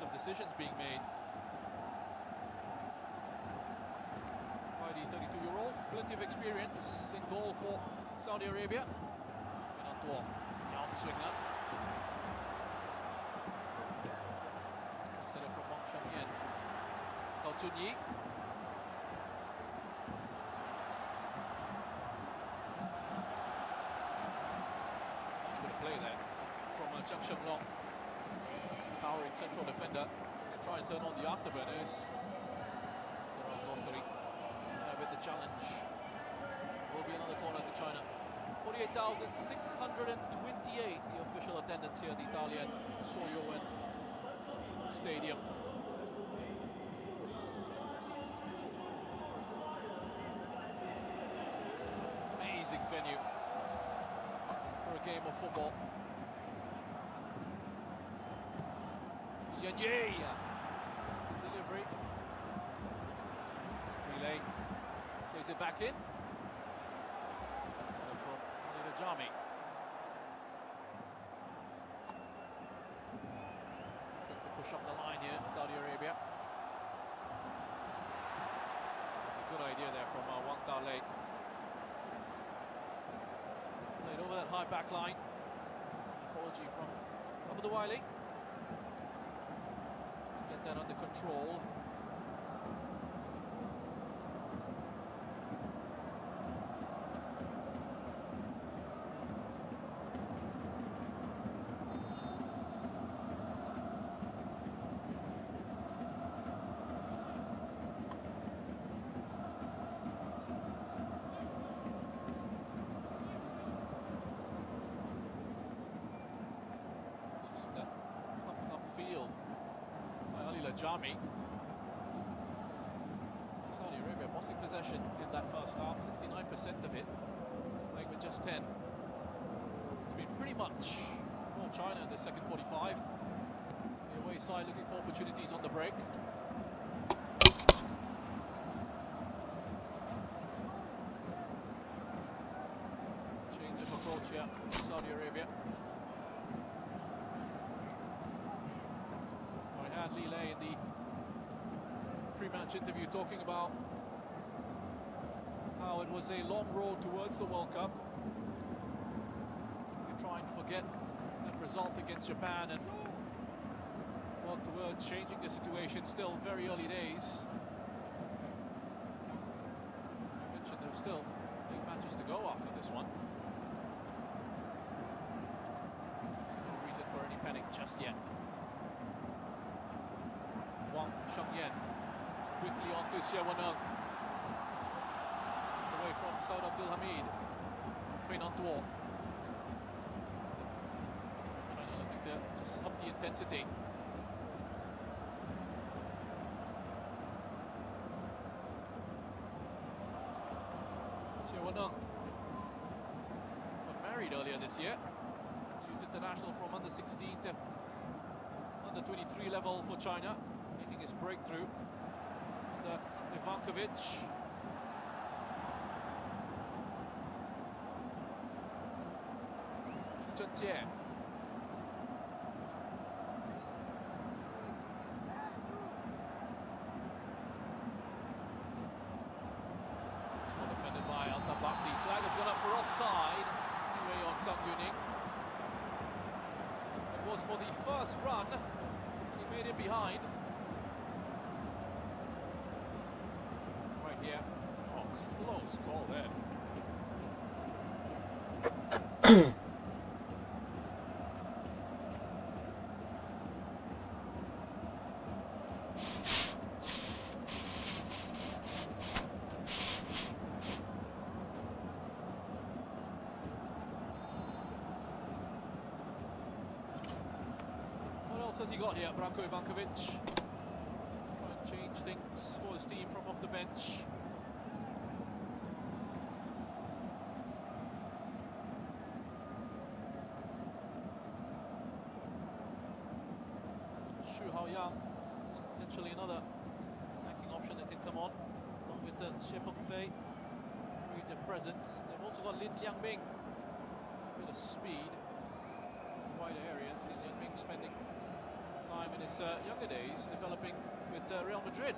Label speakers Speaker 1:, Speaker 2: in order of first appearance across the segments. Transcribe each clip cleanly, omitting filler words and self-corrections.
Speaker 1: of decisions being made by the 32-year-old. Plenty of experience in goal for Saudi Arabia. Young swinger. Set it from Wang Shengyan. Gao Chunyi. Nice bit of play there from Zhang Shenglong. Powering central defender. Try and turn on the afterburners. Sarah Dosari with the challenge. Will be another corner to China. 48,628 the official attendance here at the Italian Soyowen Stadium. Amazing venue for a game of football. Yanye delivery. Relay plays it back in. Jami. Quick to push up the line here, Saudi Arabia. That's a good idea there from Wang Dalei. Played over that high back line. Apology from Abdul Wiley. Get that under control. Jami. Saudi Arabia bossing possession in that first half, 69% of it, playing with just 10. It's been pretty much all China in the second 45. The away side looking for opportunities on the break. Change of approach here, Saudi Arabia. Lille in the pre-match interview talking about how it was a long road towards the World Cup. You try and forget that result against Japan and work towards changing the situation. Still very early days. I mentioned there's still 8 matches to go after this one. No reason for any panic just yet. Wang Shengyan quickly on to Xie Weneng. It's away from Saud Abdul Hamid. Peinantuo. China looking to just up the intensity. Xie Weneng got married earlier this year. Youth international from under 16 to under 23 level for China. Making his breakthrough under Ivankovic. Zhu Zhenjie. Well defended by Al-Tabak. The flag has gone up for offside. Anyway on Zhang Yuning. It was for the first run. He made it behind. Yeah, oh, close call there. What else has he got here, Branko Ivankovic? Try and change things for his team from off the bench. Young is potentially another attacking option that can come on, along with the Xie Pengfei, creative presence. They've also got Lin Liangming, a bit of speed in wider areas. Lin Liangming spending time in his his younger days developing with Real Madrid.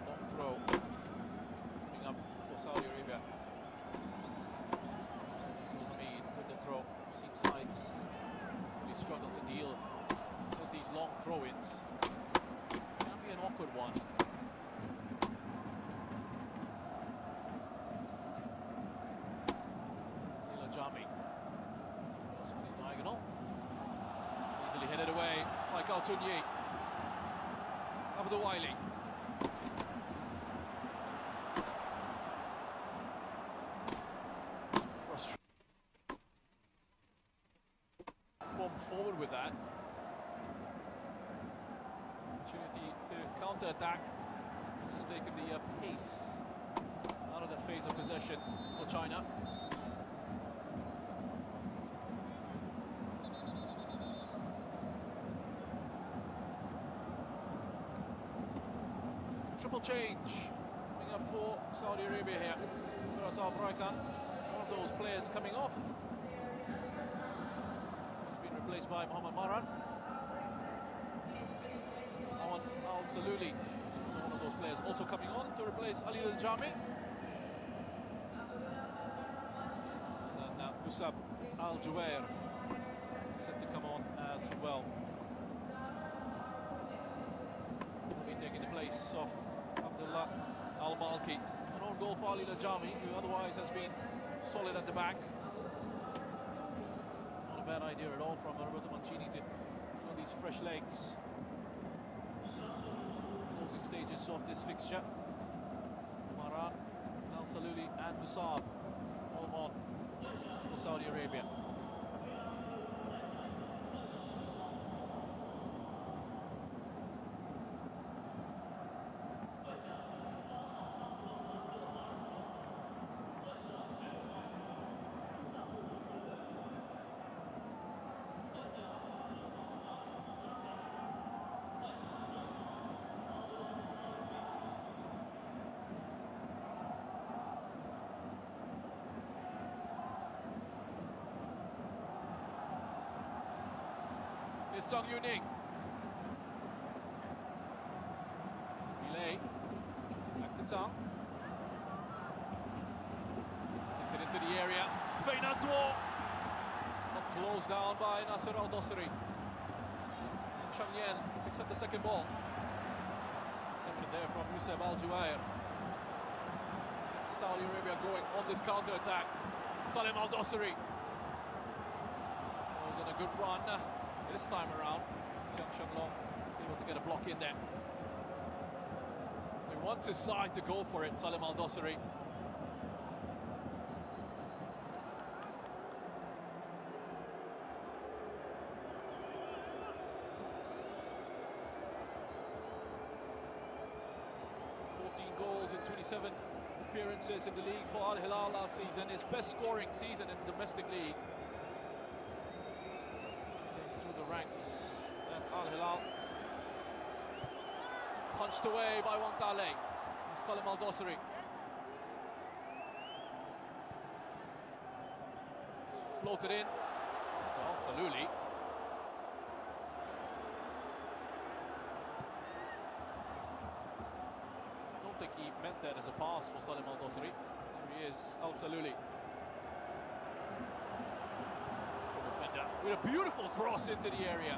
Speaker 1: Long throw coming up for Saudi Arabia. With the throw, seen sides really struggle to deal with these long throw-ins. Can be an awkward one. Jami. Swinging diagonal. Easily headed away by Galtunyi. Abdul Wiley. Forward with that. Opportunity to counter-attack. This has taken the pace out of that phase of possession for China. Triple change coming up for Saudi Arabia here. Firas Al-Braikan, one of those players coming off. Replaced by Mohamed Maran. Awan Al-Saluli, one of those players, also coming on to replace Ali Al-Jami. And then Musab Al-Juwair set to come on as well. Will be taking the place of Abdullah Al-Malki. An own goal for Ali Al-Jami, who otherwise has been solid at the back. Bad idea at all from Roberto Mancini to these fresh legs. Closing stages of this fixture. Maran, Al-Saluli and Musab all on for Saudi Arabia. Here's Tong Yuning. Delay. Back to Tong. Gets it into the area. Feinantuo. Not closed down by Nasser Al-Dosari. And Chang Yen picks up the second ball. Reception there from Musab Al-Juwair. Saudi Arabia going on this counter-attack. Salem Al-Dosari. Was on a good run. This time around, Jiang Shenglong is able to get a block in there. He wants his side to go for it, Salem Al-Dosari. Goals in 27 appearances in the league for Al Hilal last season. His best scoring season in the domestic league. Ranks at Al Hilal. Punched away by Wangtale. Salem Al-Dosari. Floated in to Al-Saluli. I don't think he meant that as a pass for Salem Al-Dosari. Here he is, Al-Saluli. With a beautiful cross into the area.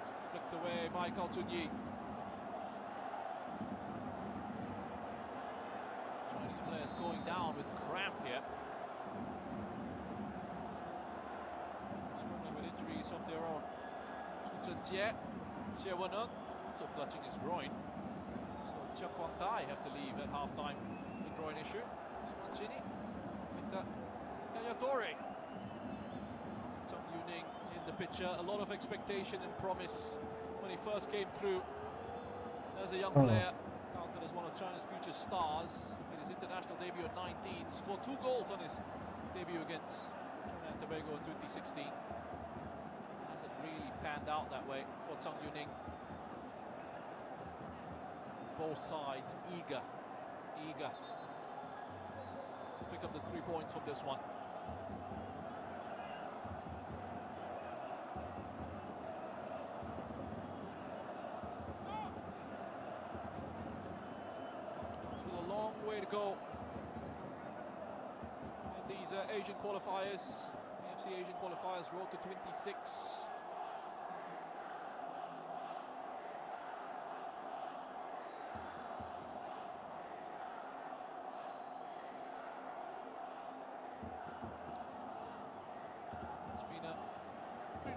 Speaker 1: It's flicked away by Galtunyi. Chinese players going down with cramp here. Struggling with injuries of their own. Chu Zhenjie, Xie Weneng also clutching his groin. So Jia Guangdai have to leave at halftime with groin issue. Mancini. Yaya Toure. Tong Yuning in the picture. A lot of expectation and promise when he first came through as a young player, counted as one of China's future stars. In his international debut at 19, scored 2 goals on his debut against Trinidad and Tobago in 2016. hasn't really panned out that way for Tang Yuning. Both sides eager to pick up the 3 points from this one. Still a long way to go in these Asian qualifiers. AFC Asian qualifiers, road to 26.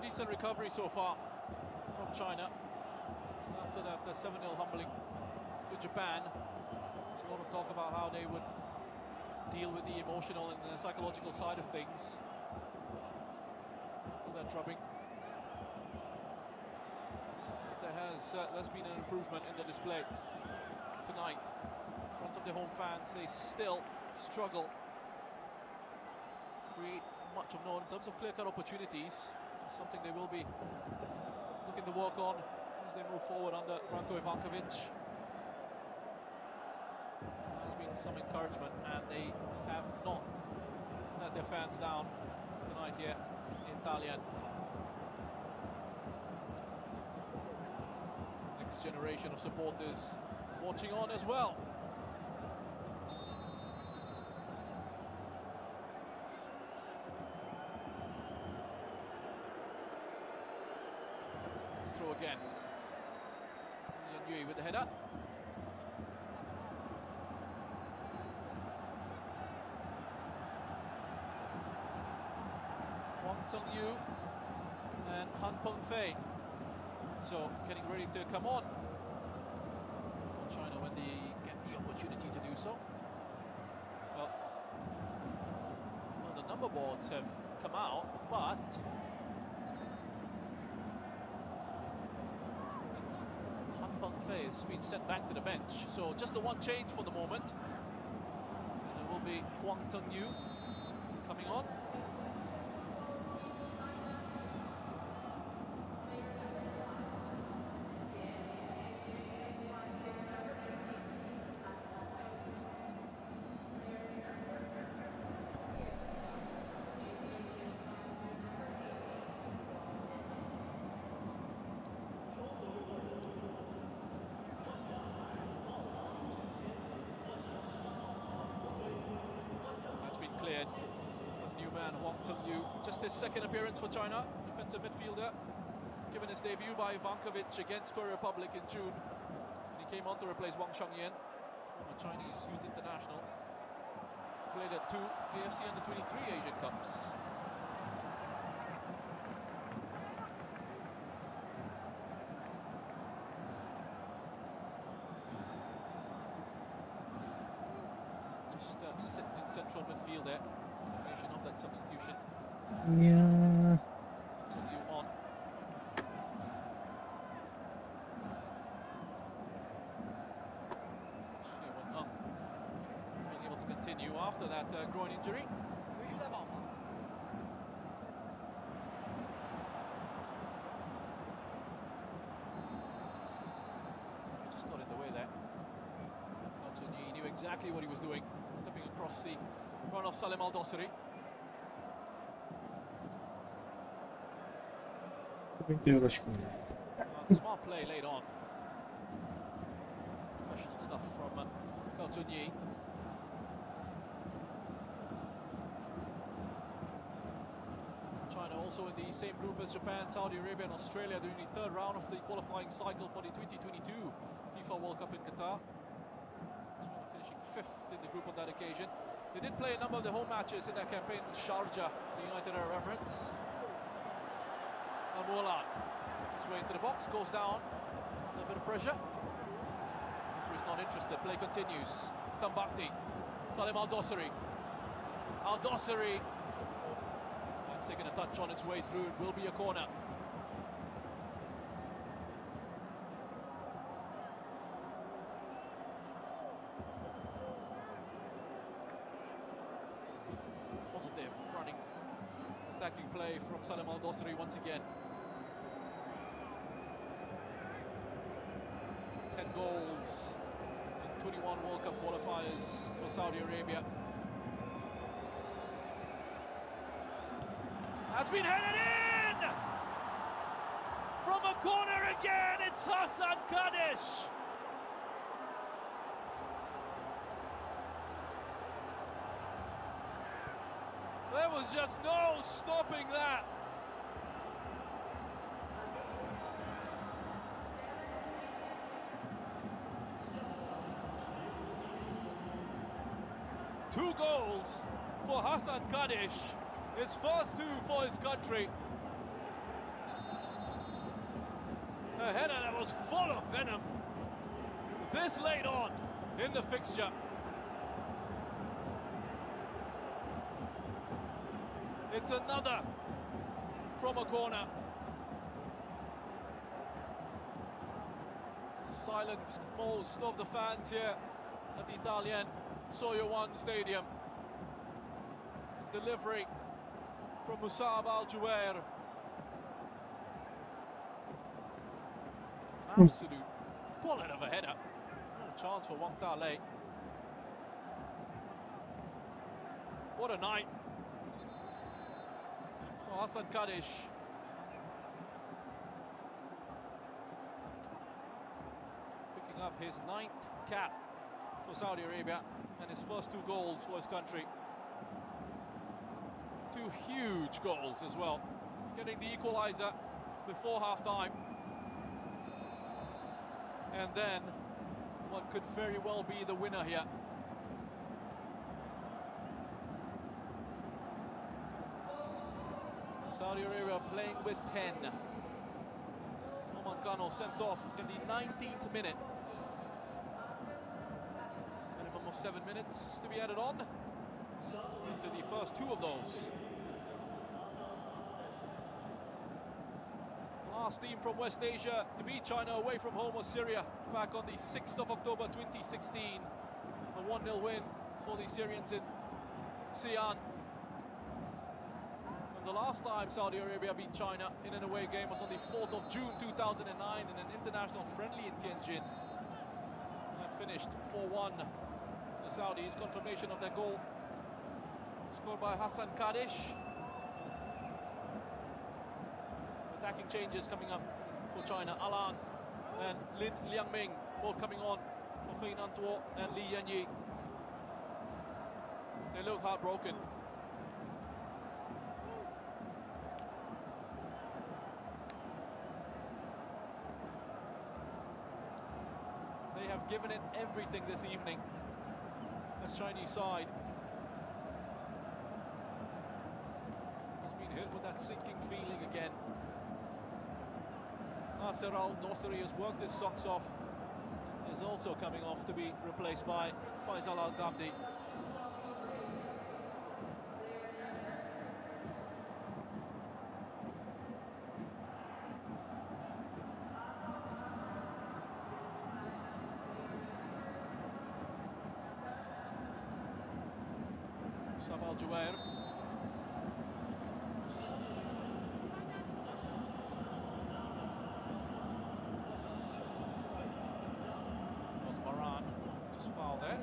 Speaker 1: Decent recovery so far from China after that 7-0 humbling to Japan. There's a lot of talk about how they would deal with the emotional and the psychological side of things after that drubbing. But there's been an improvement in the display tonight. In front of the home fans, they still struggle to create much of no in terms of clear-cut opportunities. Something they will be looking to work on as they move forward under Branko Ivankovic. There's been some encouragement, and they have not let their fans down tonight here in Dalian. Next generation of supporters watching on as well. Throw again. Yan Yui with the header. Huang Teng-yu and Han Peng-fei. So getting ready to come on for China when they get the opportunity to do so. Well, the number boards have come out, but Peng-fei has been sent back to the bench, so just the one change for the moment, and it will be Huang Teng-yu coming on. Cleared. The new man, Huang Teng-yu, just his second appearance for China, defensive midfielder, given his debut by Ivankovic against Korea Republic in June. And he came on to replace Wang Shengyan, former Chinese youth international. Played at 2 AFC Under-23 Asian Cups. Sitting in central midfield there, combination of that substitution.
Speaker 2: Yeah.
Speaker 1: Teng-yu on. Xie Wenheng being able to continue after that groin injury. Just got in the way there. He knew exactly what he was doing, stepping across the run of Salim Al-Dosari. Smart play late on. Professional stuff from Gao Zunyi. China also in the same group as Japan, Saudi Arabia and Australia during the third round of the qualifying cycle for the 2022 FIFA World Cup in Qatar. Finishing 5th in the group on that occasion. They did play a number of the home matches in that campaign in Sharjah, the United Arab Emirates. Al-Mu'allad makes his way into the box, goes down, a little bit of pressure. Referee's not interested, play continues. Tambakti, Salim Al-Dosari. Al-Dosari, that's taking a touch on its way through, it will be a corner. Positive running attacking play from Salim Al-Dosari once again. goals in 21 World Cup qualifiers for Saudi Arabia. Has been headed in! From a corner again, it's Hassan Kadish! There was just no stopping that. Two goals for Hassan Kadish, his first two for his country. A header that was full of venom this late on in the fixture. It's another from a corner. Silenced most of the fans here at the Italian Soya 1 Stadium. Delivery from Musab Al-Juwair. Absolute bullet of a header. No chance for Wang Da-lei. What a night for Hassan Kadish. Picking up his 9th cap for Saudi Arabia and his first 2 goals for his country. 2 huge goals as well. Getting the equalizer before half-time. And then what could very well be the winner here. Saudi Arabia playing with 10. Oman sent off in the 19th minute. Minimum of 7 minutes to be added on into the first 2 of those. Last team from West Asia to beat China away from home was Syria back on the 6th of October 2016. A 1-0 win for the Syrians in Xi'an. And the last time Saudi Arabia beat China in an away game was on the 4th of June 2009 in an international friendly in Tianjin. That finished 4-1. The Saudis' confirmation of their goal, scored by Hassan Kadish. Attacking changes coming up for China. Alan and Lin Liangming both coming on for Fein Antuo and Li Yanyi. They look heartbroken. They have given it everything this evening, this Chinese side. Has been hit with that sinking feeling again. Nasser Al-Dosari has worked his socks off, is also coming off to be replaced by Faisal Al-Ghamdi. Musab Al-Juwair. Foul there.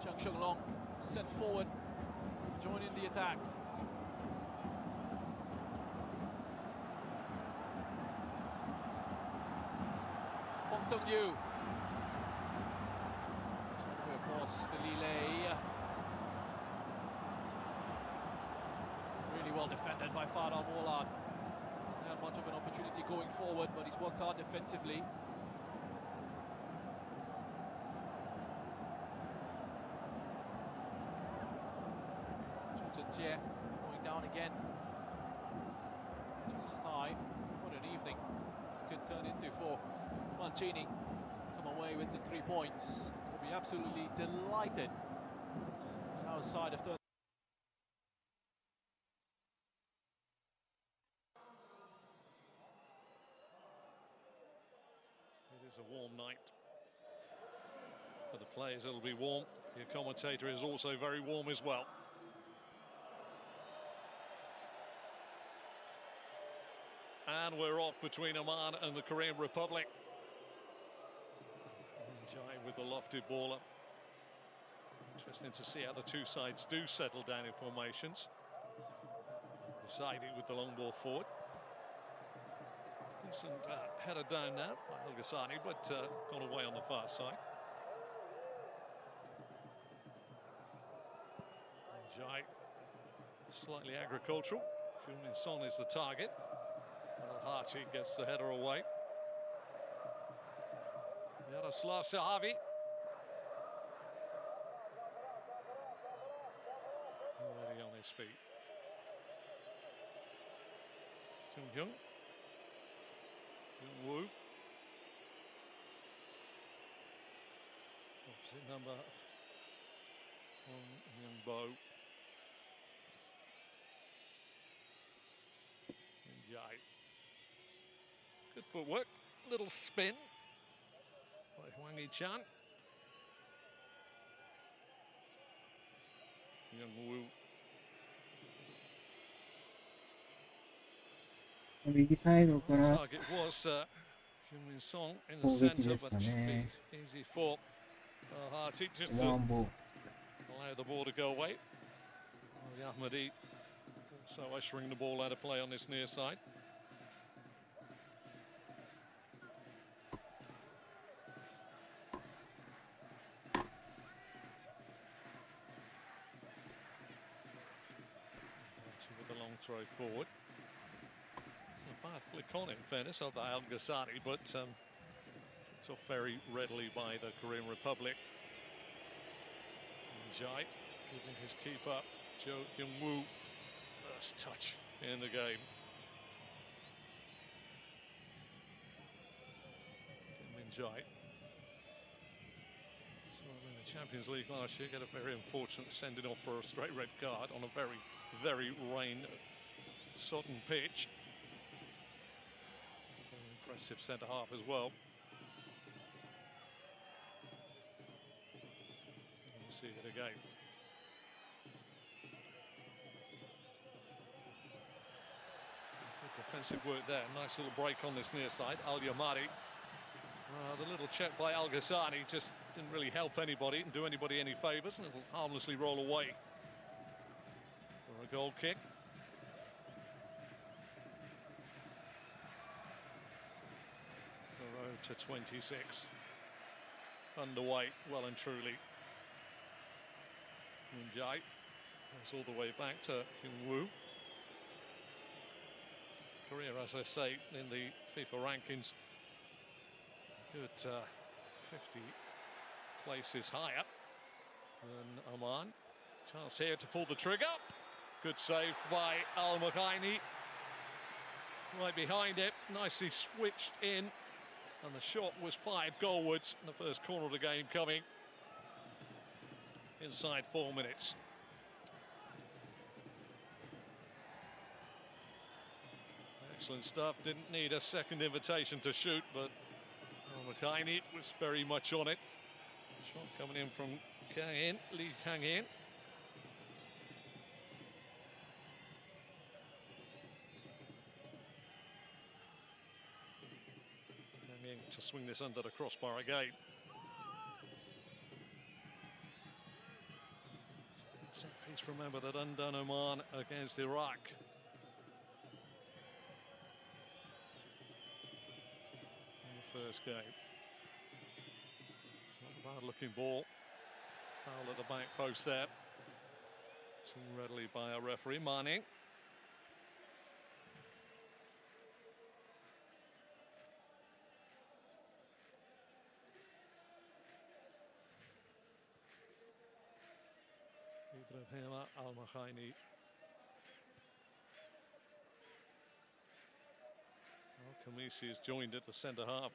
Speaker 1: Chang Shenglong sent forward, join in the attack. Hong Zheng-yu. Across to Li Lei. Really well defended by Fad Al-Mollad. Hasn't had much of an opportunity going forward, but he's worked hard defensively. Going down again to his thigh. What an evening this could turn into for Mancini. away with the 3 points. We'll be absolutely delighted with our side have turned.
Speaker 3: It is a warm night. For the players, it'll be warm. The commentator is also very warm as well. And we're off between Oman and the Korean Republic. Jai with the lofted baller. Interesting to see how the two sides do settle down in formations. Zaidi with the long ball forward. Decent header down now by Al-Ghassani, but gone away on the far side. Jai, slightly agricultural. Kyung-min Son is the target. Al-Hati gets the header away. Yaroslav Sahavi. Already on his feet. Sung-hyun. Jung-woo. Opposite number Young-bo. Jai. Good footwork, little spin by Hwang Hee-chan. Young-woo.
Speaker 2: 右サイドから
Speaker 3: Target was Kyung-min Son in the
Speaker 2: 攻撃
Speaker 3: centre,
Speaker 2: です
Speaker 3: but
Speaker 2: か
Speaker 3: it should
Speaker 2: ね。
Speaker 3: be easy for Al-Hati just
Speaker 2: ワ
Speaker 3: to
Speaker 2: ンボー
Speaker 3: allow the ball to go away. The Ahmadi also ushering the ball out of play on this near side. With the long throw forward. A bad flick on, in fairness, of the Al-Ghassani, but picked off very readily by the Korean Republic. Jai giving his keeper, Jo Kyung-woo, first touch in the game. Kim Min-jae. So in the Champions League last year, got a very unfortunate sending off for a straight red card on a very rain-sodden pitch. Very impressive centre half as well. We'll see it again. Good defensive work there. Nice little break on this near side. Al-Yamari. The little check by Al-Ghassani just didn't really help anybody, didn't do anybody any favours, and it'll harmlessly roll away for a goal kick. The road to 26 underway, well and truly. Min-jae goes all the way back to Kyung-woo. Korea, as I say, in the FIFA rankings, good 50 places higher than Oman. Chance here to pull the trigger. Good save by Al-Makhaini. Right behind it, nicely switched in, and the shot was fired goalwards in the first corner of the game, coming inside 4 minutes. Excellent stuff. Didn't need a second invitation to shoot, but Al-Makhaini was very much on it. Shot coming in from Kang-in, Lee Kang-in. Kang-in to swing this under the crossbar again. Set piece, remember, that undone Oman against Iraq. First game. Not a bad looking ball. Foul at the back post there. Seen readily by a referee, Manning. Ibrahim Al-Makhaini. Khamisi is joined at the centre half.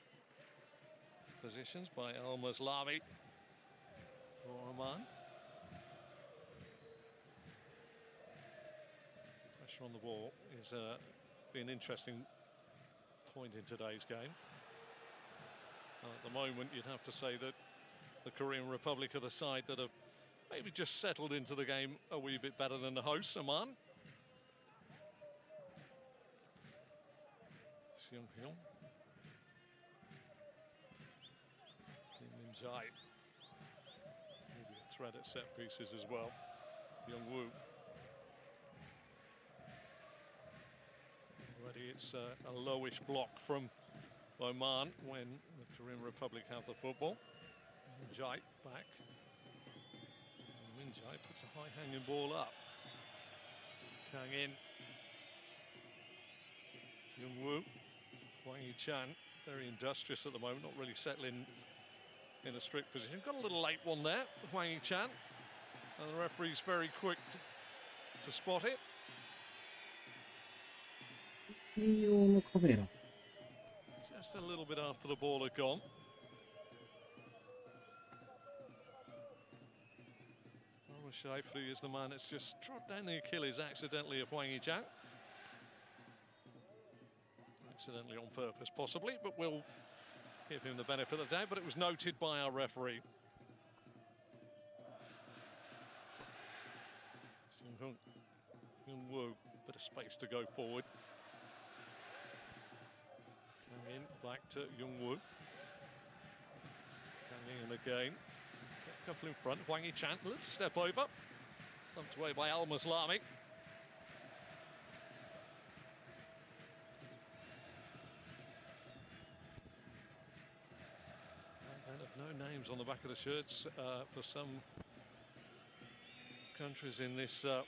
Speaker 3: positions by Al-Maslami for Oman. Pressure on the ball is be an interesting point in today's game. At the moment, you'd have to say that the Korean Republic are the side that have maybe just settled into the game a wee bit better than the hosts, Oman. Seung-hyun. Kim Min-jae. Maybe a threat at set pieces as well. Young-woo. Already it's a lowish block from Oman when the Korean Republic have the football. Min-jae back. Min-jae puts a high hanging ball up. Kang in. Young-woo. Hwang Hee-chan, very industrious at the moment, not really settling in a strict position. Got a little late one there, Hwang Hee-chan. And the referee's very quick to spot it.
Speaker 2: 用のカメラ。
Speaker 3: Just a little bit after the ball had gone. Shifley is the man that's just trod down the Achilles accidentally of Hwang Hee-chan. Accidentally on purpose, possibly, but we'll give him the benefit of the doubt. But it was noted by our referee. Young-woo, bit of space to go forward. Kang in, back to Young-woo. Kang in again. A couple in front. Hwang Hee-chan, little step over. Thumped away by Al-Maslami. No names on the back of the shirts for some countries in this World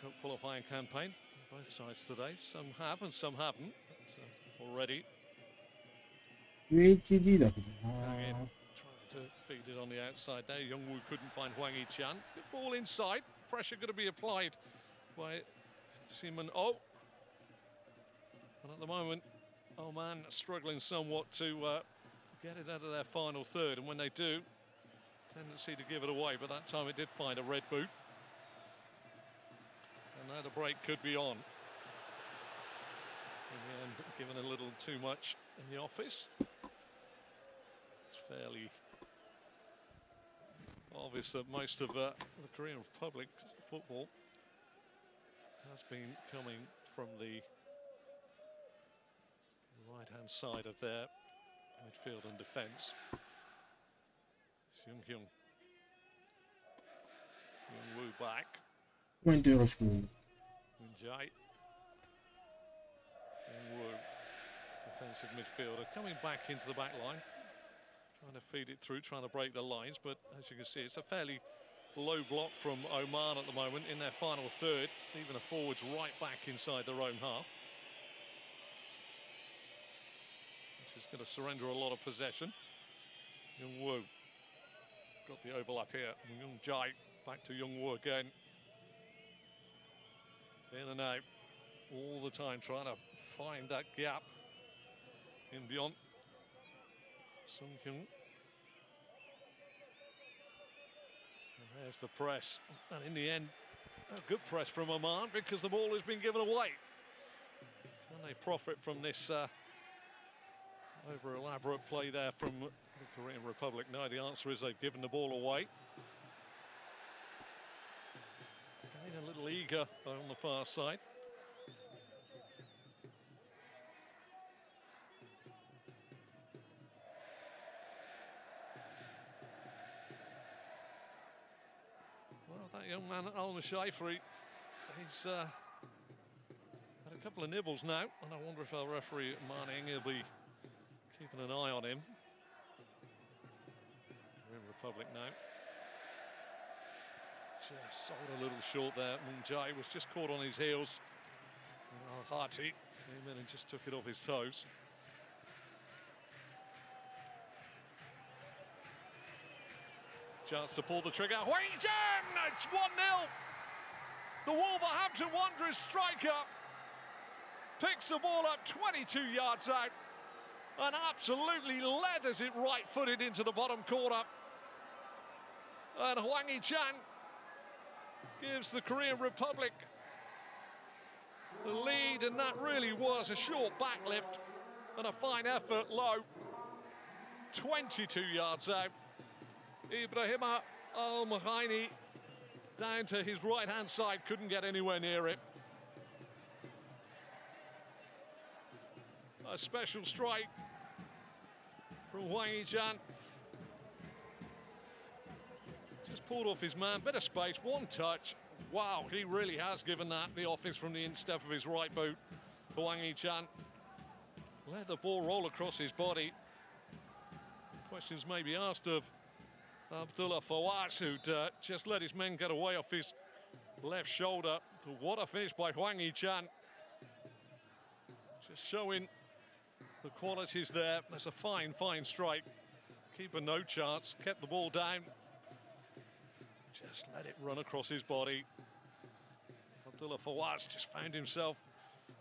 Speaker 3: Cup qualifying campaign. Both sides today. Some have and some haven't already.
Speaker 2: UHD だけどな。
Speaker 3: Trying to feed it on the outside there. Young-woo couldn't find Hwang Hee-chan. Good ball inside. Pressure going to be applied by Simon Oh. And at the moment, Oman struggling somewhat to get it out of their final third, and when they do, tendency to give it away, but that time it did find a red boot. And now the break could be on. In the end, given a little too much in the office. It's fairly obvious that most of the Korean Republic football has been coming from the right-hand side of their midfield and defence. Seung-hyun. Young-woo back.
Speaker 2: ポイントよろしく。
Speaker 3: Min-jae. Young-woo, defensive midfielder, coming back into the back line. Trying to feed it through, trying to break the lines, but as you can see, it's a fairly low block from Oman at the moment in their final third. Even the forwards right back inside their own half. Which is going to surrender a lot of possession. Young-woo got the overlap here. Young-jae back to Young-woo again. In and out all the time, trying to find that gap in beyond. Seung-hyun. And there's the press, and in the end, a good press from Oman because the ball has been given away. Can they profit from this over elaborate play there from the Korean Republic? No, the answer is they've given the ball away. Again, a little eager on the far side. Well, that young man, Al-Maslami, he's had a couple of nibbles now, and I wonder if our referee, Manning, will be keeping an eye on him. We're in Republic now. Just sold a little short there. Min-jae was just caught on his heels. Al-Hati came in and just took it off his toes. Chance to pull the trigger. Hwang Hee-chan! It's 1-0. The Wolverhampton Wanderers striker picks the ball up 22 yards out. and absolutely leathers it right-footed into the bottom corner. And Hwang Hee-chan gives the Korean Republic the lead, and that really was a short backlift and a fine effort low. 22 yards out. Ibrahima Al-Mahaini down to his right-hand side, couldn't get anywhere near it. A special strike from Hwang Hee-chan. Just pulled off his man, bit of space, one touch. Wow, he really has given that the office from the instep of his right boot. Hwang Hee-chan let the ball roll across his body. Questions may be asked of Abdullah Fawaz, who'd just let his men get away off his left shoulder. But what a finish by Hwang Hee-chan. Just showing the qualities there. That's a fine, fine strike. Keeper no chance, kept the ball down. Just let it run across his body. Abdullah Fawaz just found himself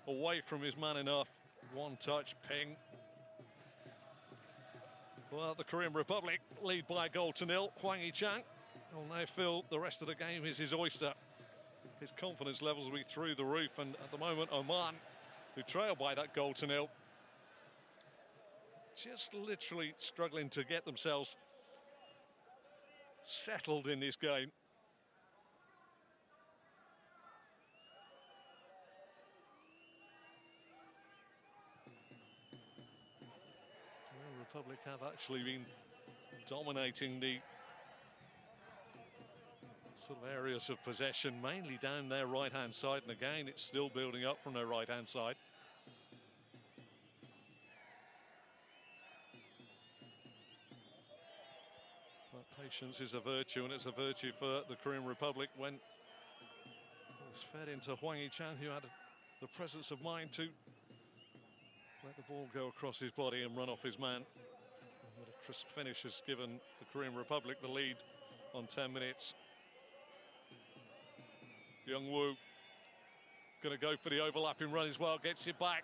Speaker 3: away from his man enough. One touch, ping. Well, the Korean Republic lead by a goal to nil. Hwang Hee-chan will now feel the rest of the game is his oyster. His confidence levels will be through the roof, and at the moment Oman, who trail by that goal to nil, just literally struggling to get themselves settled in this game. The Republic have actually been dominating the sort of areas of possession, mainly down their right-hand side, and again it's still building up from their right-hand side. But patience is a virtue, and it's a virtue for the Korean Republic when it was fed into Hwang Hee-chan, who had the presence of mind to let the ball go across his body and run off his man. But a crisp finish has given the Korean Republic the lead on 10 minutes. Young-woo going to go for the overlapping run as well, gets it back.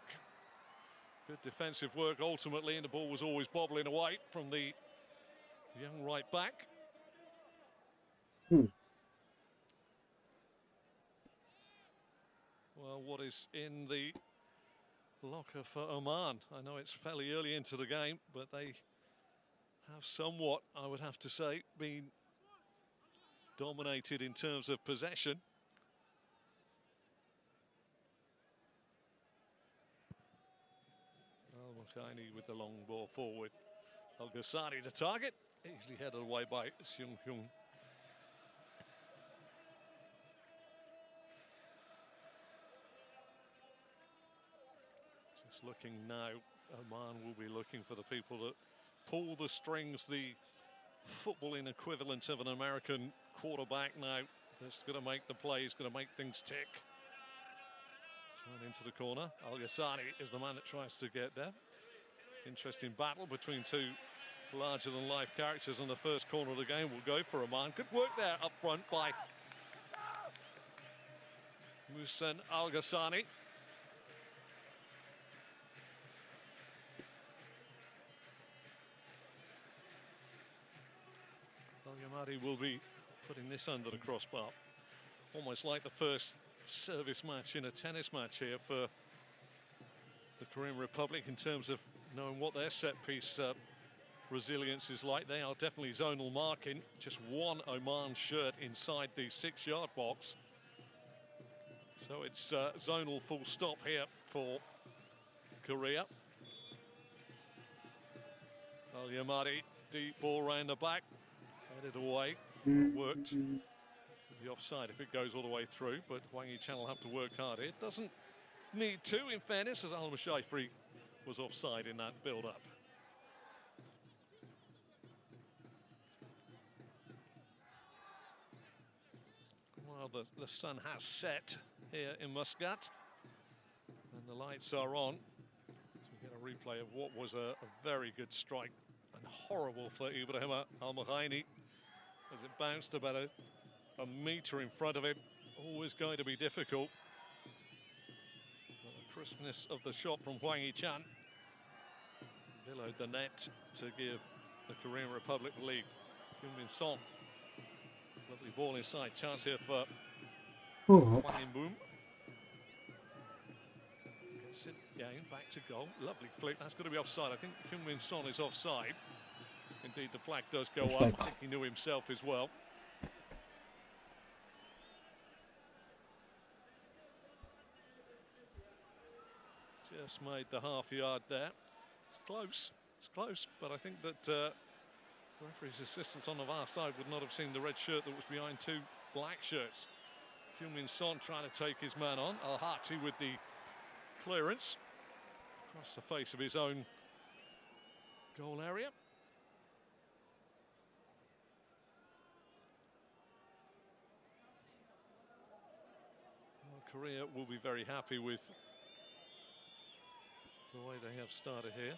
Speaker 3: Good defensive work ultimately, and the ball was always bobbling away from the young right back. Well, what is in the locker for Oman? I know it's fairly early into the game, but they have somewhat, I would have to say, been dominated in terms of possession. Al-Mahaini with the long ball forward. Al-Ghassani the target, easily headed away by Seung-hyun. Just looking now, Oman will be looking for the people that pull the strings, the footballing equivalent of an American quarterback now. That's going to make the plays, going to make things tick. Thrown into the corner. Al-Ghassani is the man that tries to get there. Interesting battle between two larger-than-life characters on the first corner of the game. Will go for Oman. Good work there up front by Muhsin Al-Ghassani. Al-Yamadi will be putting this under the crossbar. Almost like the first service match in a tennis match here for the Korean Republic in terms of knowing what their set-piece resilience is like. They are definitely zonal marking. Just one Oman shirt inside the 6-yard box. So it's zonal full stop here for Korea. Al-Yamadi, deep ball round the back, headed away, worked. The offside if it goes all the way through, but Hwang Hee-chan will have to work hard. It doesn't need to, in fairness, as Al-Mashayfri was offside in that build-up. Well, the sun has set here in Muscat, and the lights are on. So we get a replay of what was a very good strike, and horrible for Ibrahima Al-Mahaini as it bounced about a metre in front of him. Always going to be difficult. But the crispness of the shot from Hwang Hee-chan below the net to give the Korean Republic the lead. Heung-min Son. Lovely ball inside. Chance here for
Speaker 2: 어,
Speaker 3: Hwang In-boom. Gets it again, back to goal. Lovely flick. That's got to be offside. I think Heung-min Son is offside. Indeed, the flag does go up. I think he knew himself as well. Just made the half yard there. It's close. It's close, but I think that the referee's assistants on the VAR side would not have seen the red shirt that was behind two black shirts. Heung-min Son trying to take his man on. Al-Hati with the clearance across the face of his own goal area. Well, Korea will be very happy with the way they have started here.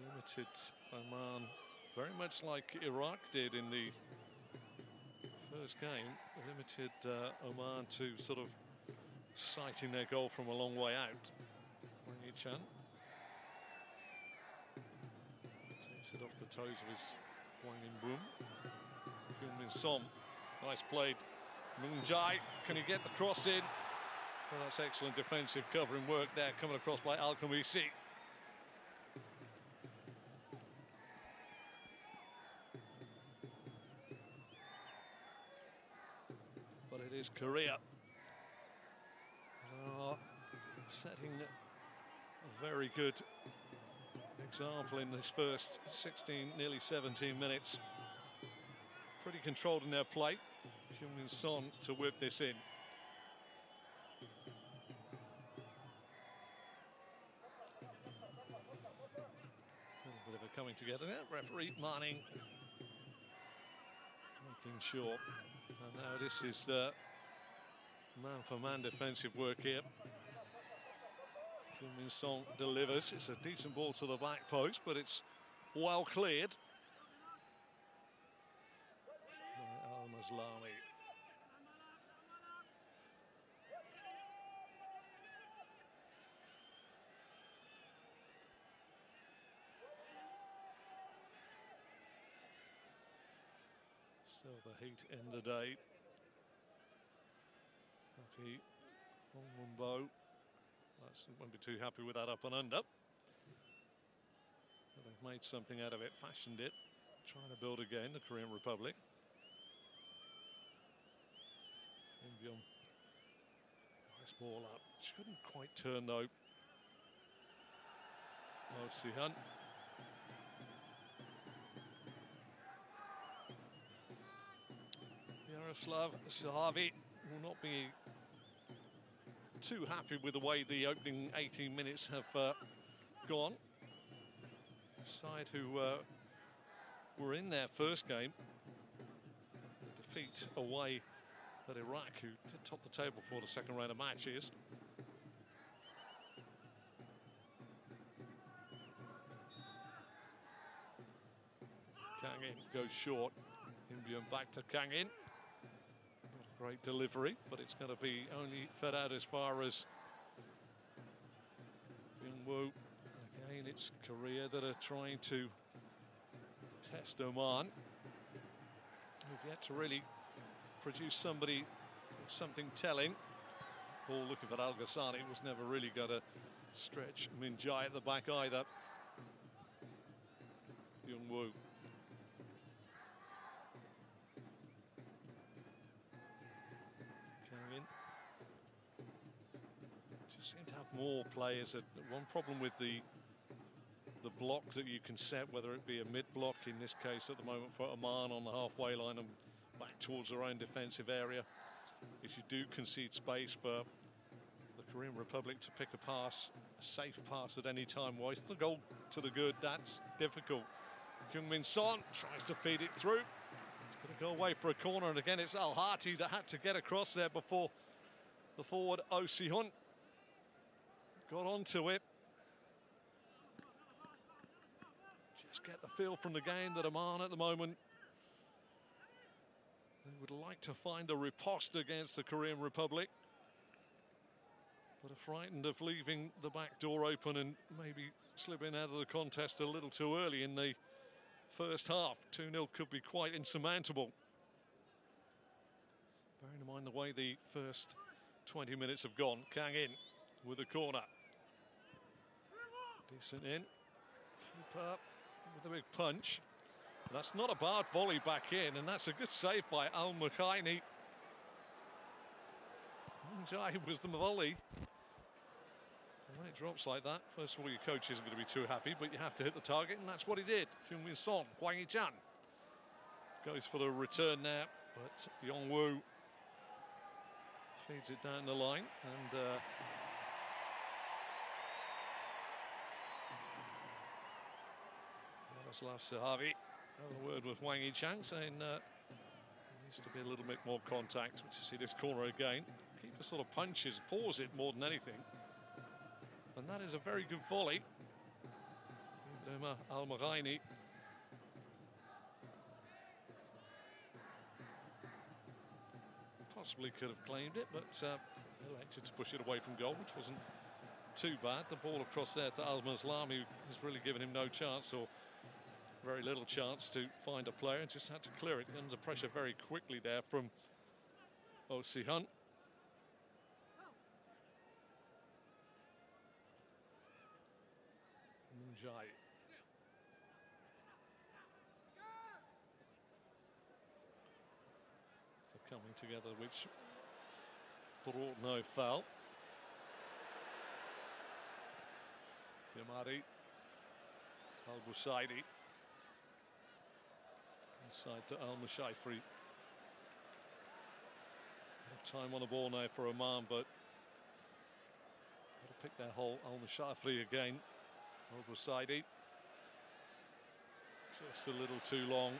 Speaker 3: Limited Oman, very much like Iraq did in the first game. Limited Oman to sort of sighting their goal from a long way out. Wang Yi-chan takes it off the toes of his Hwang In-boom. Heung-min Son, nice played. Moon Jae, can he get the cross in? Well, that's excellent defensive covering work there, coming across by Al-Khamisi. But it is Korea setting a very good example in this first 16, nearly 17 minutes. Pretty controlled in their play. Heung-min Son to whip this in. A little bit of a coming together there. Referee Manning making sure. And now this is man-for-man defensive work here. Heung-min Son delivers. It's a decent ball to the back post, but it's well cleared by Al-Maslami. Still the heat in the day. Happy Hong Won-bo. Won't be too happy with that up and under. But they've made something out of it, fashioned it, trying to build again, the Korean Republic. Im-byung, nice ball up. Shouldn't quite turn though. Oh, Si-hun. Yaroslav Sahavi will not be too happy with the way the opening 18 minutes have gone. The side who were in their first game, the defeat away at Iraq, who did top the table for the second round of matches. Kang In goes short. Im-byung back to Kang In. Great delivery, but it's going to be only fed out as far as Young-woo. Again, it's Korea that are trying to test Oman. We've yet to really produce something telling. Ball looking for Al-Ghassani was never really going to stretch Min Jae at the back either. Young-woo. Seem to have more players. One problem with the block that you can set, whether it be a mid block in this case at the moment for Oman on the halfway line and back towards their own defensive area, is you do concede space for the Korean Republic to pick a pass, a safe pass at any time. Wise the goal to the good, that's difficult. Heung-min Son tries to feed it through. It's going to go away for a corner, and again it's Al-Hati that had to get across there before the forward Oh Si-hun got onto it. Just get the feel from the game that Oman at the moment, they would like to find a riposte against the Korean Republic. but are frightened of leaving the back door open and maybe slipping out of the contest a little too early in the first half. 2-0 could be quite insurmountable. Bearing in mind the way the first 20 minutes have gone. Kang in with a corner. Decent in. Keeper with a big punch. That's not a bad volley back in, and that's a good save by Al-Mukhaini. Jai was the volley. And when it drops like that, first of all, your coach isn't going to be too happy, but you have to hit the target, and that's what he did. Hyun-Min Son, Hwang Hee-chan goes for the return now, but Yong-woo feeds it down the line, and Yaroslav Sahavi had a word with Hwang Hee-chan saying there needs to be a little bit more contact. Which you see this corner again. Keeper sort of punches, paws it more than anything. And that is a very good volley. Al-Mukhaini. Possibly could have claimed it, but elected to push it away from goal, which wasn't too bad. The ball across there to Al-Muslam, who has really given him no chance, or very little chance to find a player, and just had to clear it under pressure very quickly there from Oh Si-hun. Jai. So coming together, which brought no foul. Yamari. Al-Busaidi. Inside to Al-Mushafri. Time on the ball now for Oman, but got to pick their hole. Al-Mushafri again. Al-Busaidi. Just a little too long.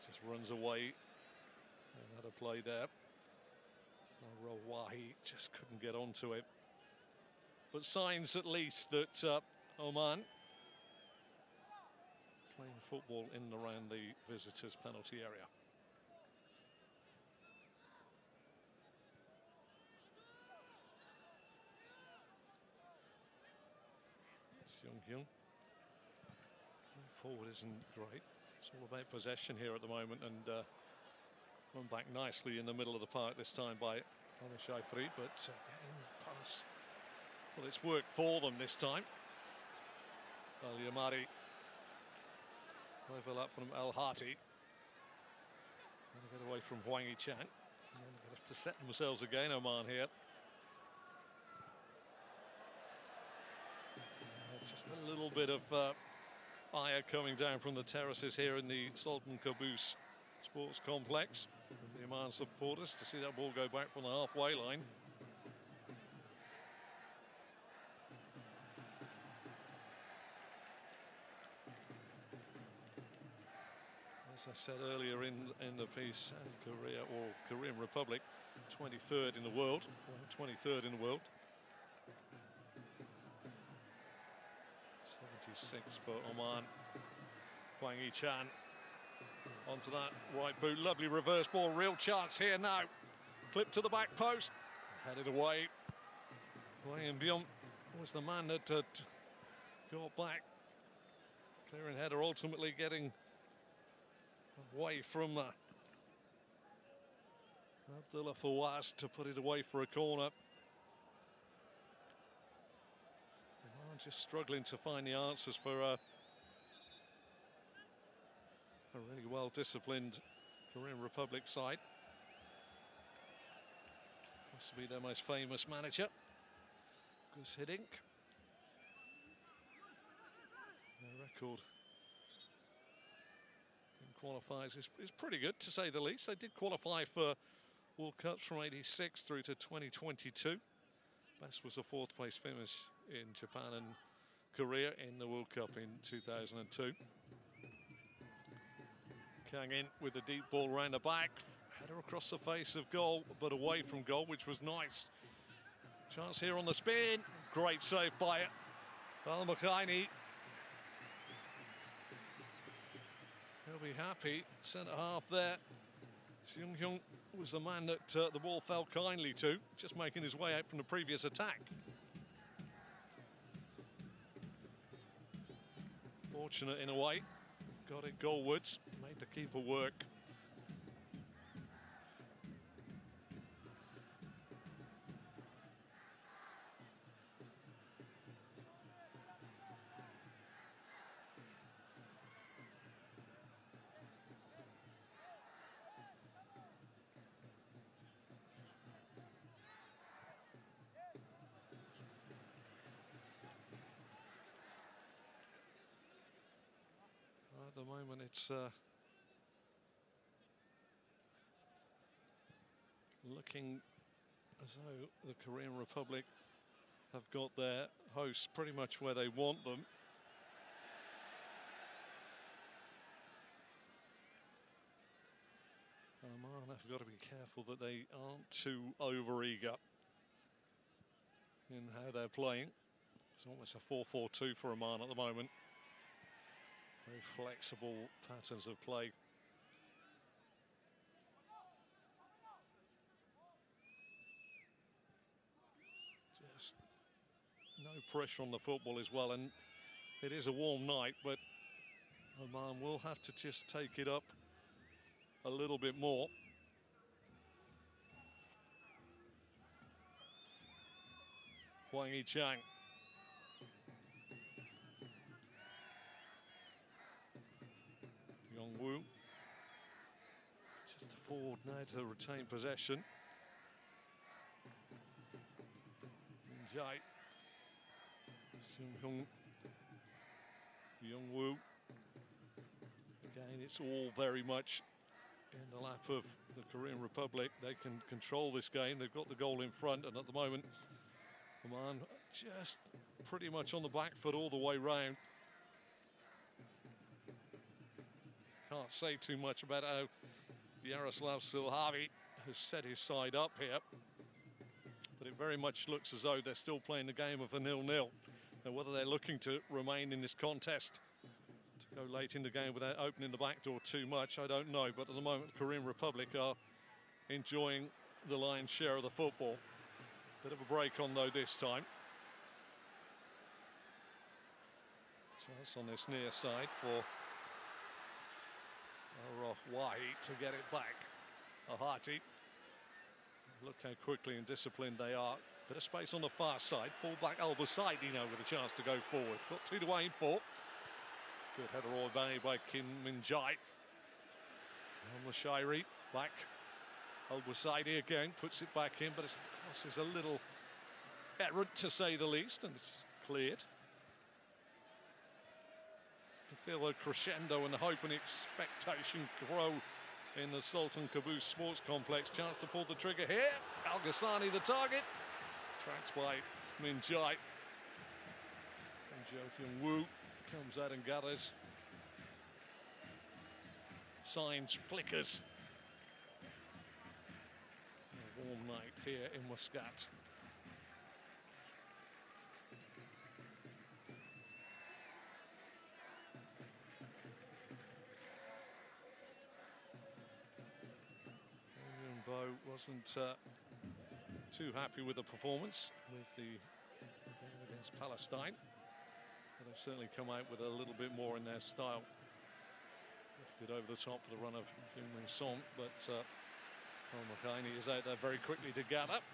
Speaker 3: Just runs away. Another play there. Rawahi just couldn't get onto it. But signs at least that Oman playing football in and around the visitors' penalty area. Hyun. Forward isn't great. It's all about possession here at the moment, and run back nicely in the middle of the park this time by Al-Shafri, but getting past. Well, it's worked for them this time. Al-Yamari. Overlap from Al-Hati. Trying to get away from Hwang Hee-chan. And then they have to set themselves again, Oman here. Just a little bit of fire coming down from the terraces here in the Sultan Qaboos Sports Complex. The Oman supporters to see that ball go back from the halfway line. As I said earlier in the piece, South Korea, or Korean Republic, 23rd in the world. 23rd in the world. 76 for Oman. Hwang Hee-chan onto that right boot. Lovely reverse ball. Real chance here now. Clip to the back post. Headed away. Hwang Hee-byung was the man that got back. Clearing header, ultimately getting away from Abdullah Fawaz to put it away for a corner. Just struggling to find the answers for a really well-disciplined Korean Republic side. Possibly their most famous manager, Gus Hiddink. Their record in qualifiers is pretty good, to say the least. They did qualify for World Cups from '86 through to 2022. Best was a fourth place finish in Japan and Korea in the World Cup in 2002. Kang in with a deep ball round the back. Header across the face of goal, but away from goal, which was nice. Chance here on the spin. Great save by Al-Mukhaini. He'll be happy. Centre half there. Seung-hyun was the man that the ball fell kindly to, just making his way out from the previous attack. Fortunate in a way, got it goalwards, made the keeper work. At the moment, it's looking as though the Korean Republic have got their hosts pretty much where they want them. Oman have got to be careful that they aren't too over-eager in how they're playing. It's almost a 4-4-2 for Oman at the moment. Very flexible patterns of play. Just no pressure on the football as well, and it is a warm night, but Oman will have to just take it up a little bit more. Hwang Hee-chang. Yong-woo. Just forward now to retain possession. Min-jae. Seung-hyun. Yong-woo. Again, it's all very much in the lap of the Korean Republic. They can control this game. They've got the goal in front, and at the moment, Oman just pretty much on the back foot all the way round. Can't say too much about how Yaroslav Silhavi has set his side up here, but it very much looks as though they're still playing the game of a 0-0. And whether they're looking to remain in this contest, to go late in the game without opening the back door too much, I don't know. But at the moment, the Korean Republic are enjoying the lion's share of the football. Bit of a break on though this time. Chance on this near side for Wahi to get it back. Ahati. Look how quickly and disciplined they are. Bit of space on the far side. Fullback Al-Busaidi now with a chance to go forward. Got 2 to aim for. Good header all by Kim Min-jae. Al-Mushairi back. Al-Busaidi again puts it back in, but it's a little errant to say the least, and it's cleared. You feel a crescendo and the hope and expectation grow in the Sultan Qaboos Sports Complex. Chance to pull the trigger here. Al Ghassani the target. Tracked by Min-jae. And Jo Hyung-woo comes out and gathers. Signs, flickers. A warm night here in Muscat. Bo wasn't too happy with the performance with the game against Palestine, but they've certainly come out with a little bit more in their style. Lifted over the top for the run of Kim Min-song, but Al-Makhaini is out there very quickly to gather.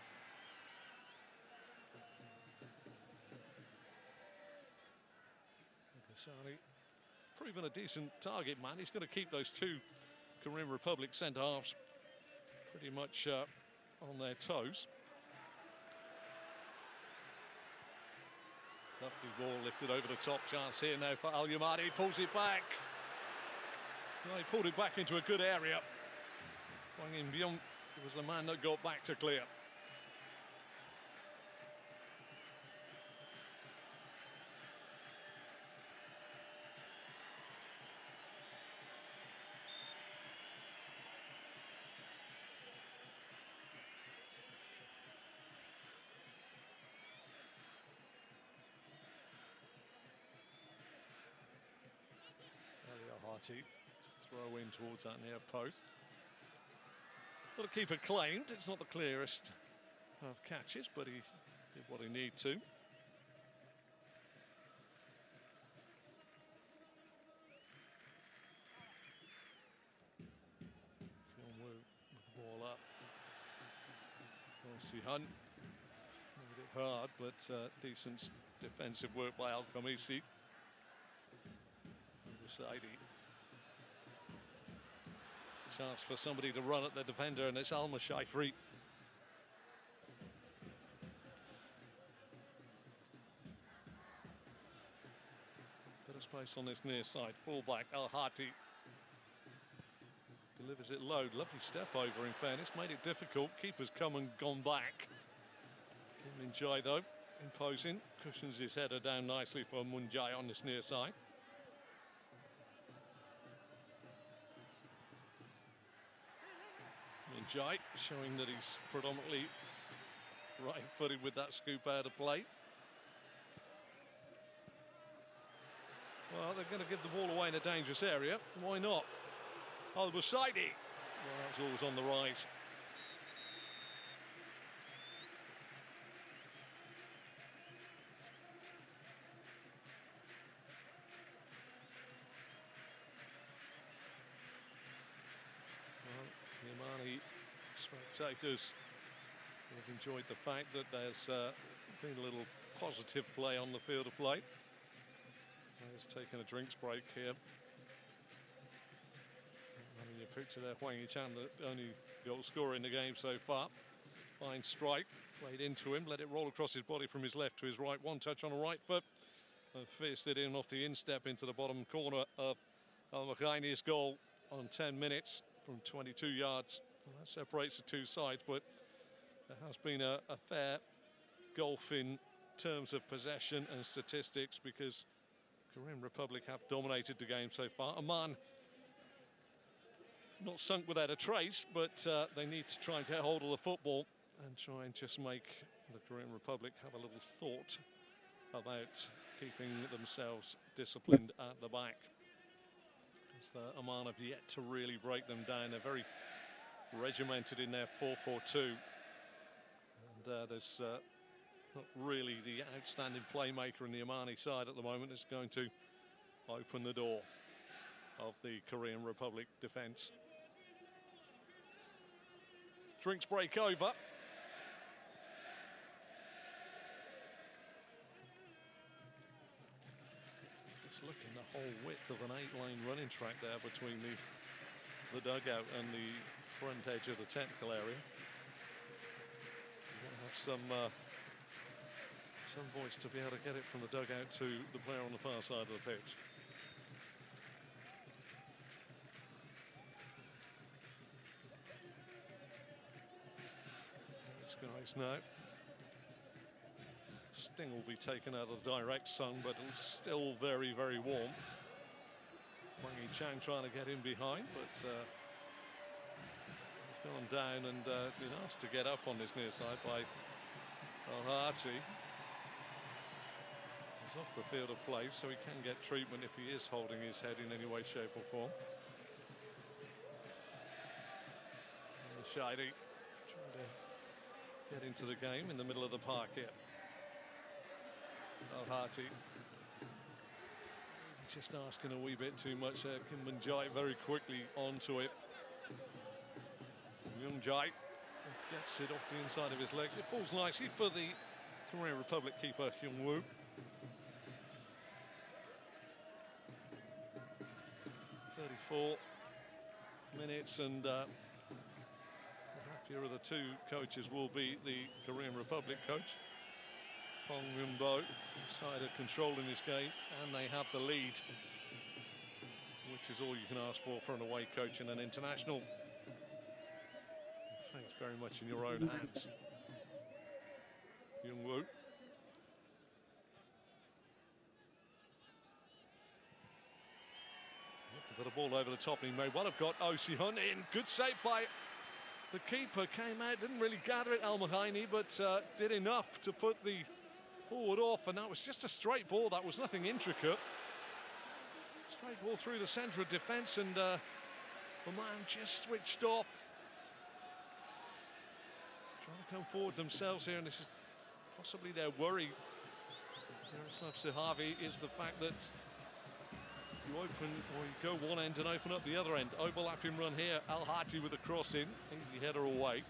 Speaker 3: Ghassani proven a decent target man. He's going to keep those 2 Korean Republic centre-halves pretty much on their toes. Lovely ball lifted over the top. Chance here now for Al-Yamadi. Pulls it back. Well, he pulled it back into a good area. Hwang In-byung was the man that got back to clear. To throw in towards that near post. Well, the keeper claimed it's not the clearest of catches, but he did what he needed to. With the ball up. Elsie Hunt made it hard, but decent defensive work by Al-Khamisi. Al-Busaidi. Chance for somebody to run at the defender, and it's Al-Mashayfri. Bit of space on this near side. Fullback Al-Hati delivers it low. Lovely step over, in fairness. Made it difficult. Keeper's come and gone back. Kim Min-jae, though, imposing. Cushions his header down nicely for Mun-jae on this near side. Min-jae showing that he's predominantly right-footed with that scoop out of play. Well, they're going to give the ball away in a dangerous area. Why not? Al-Busaidi. Well, that was always on the rise. Well, the Omani spectators have enjoyed the fact that there's been a little positive play on the field of play. Players taking a drinks break here. Having your picture there, Hwang Hee-chan, the only goal scorer in the game so far. Fine strike, played into him, let it roll across his body from his left to his right. One touch on the right foot, and fisted in off the instep into the bottom corner of Al-Makhaini's goal on 10 minutes from 22 yards. Well, that separates the two sides, but there has been a fair gulf in terms of possession and statistics, because Korean Republic have dominated the game so far. Oman not sunk without a trace, but they need to try and get hold of the football and try and just make the Korean Republic have a little thought about keeping themselves disciplined at the back. Because Oman have yet to really break them down. They're very regimented in their 4-4-2. And there's not really the outstanding playmaker in the Omani side at the moment that's going to open the door of the Korean Republic defence. Drinks break over. Just looking the whole width of an 8-lane running track there between the dugout and the front edge of the technical area. You're going to have some voice to be able to get it from the dugout to the player on the far side of the pitch. Skies now. Sting will be taken out of the direct sun, but it's still very, very warm. Hwang Hee-chan trying to get in behind, but he's gone down and been asked to get up on this near side by Al-Hati. He's off the field of play, so he can get treatment if he is holding his head in any way, shape or form. Shady trying to get into the game in the middle of the park here. Al-Hati just asking a wee bit too much there. Kim Min-jae very quickly onto it. Young-jae gets it off the inside of his legs. It falls nicely for the Korean Republic keeper Hyung-woo. 34 minutes, and the happier of the two coaches will be the Korean Republic coach, Pong Myung-bo, side of controlling this game, and they have the lead, which is all you can ask for an away coach and an international. Thanks very much in your own hands. Young-woo. Looking for the ball over the top, and he may well have got Osi Hunt in. Good save by the keeper. Came out, didn't really gather it, Al-Makhaini, but did enough to put the forward off, and that was just a straight ball. That was nothing intricate. Straight ball through the centre of defence, and the man just switched off. come forward themselves here, and this is possibly their worry. Yaroslav Sahavi is the fact that you open, or you go one end and open up the other end. Overlapping run here. Al Haji with a cross in, easy header away.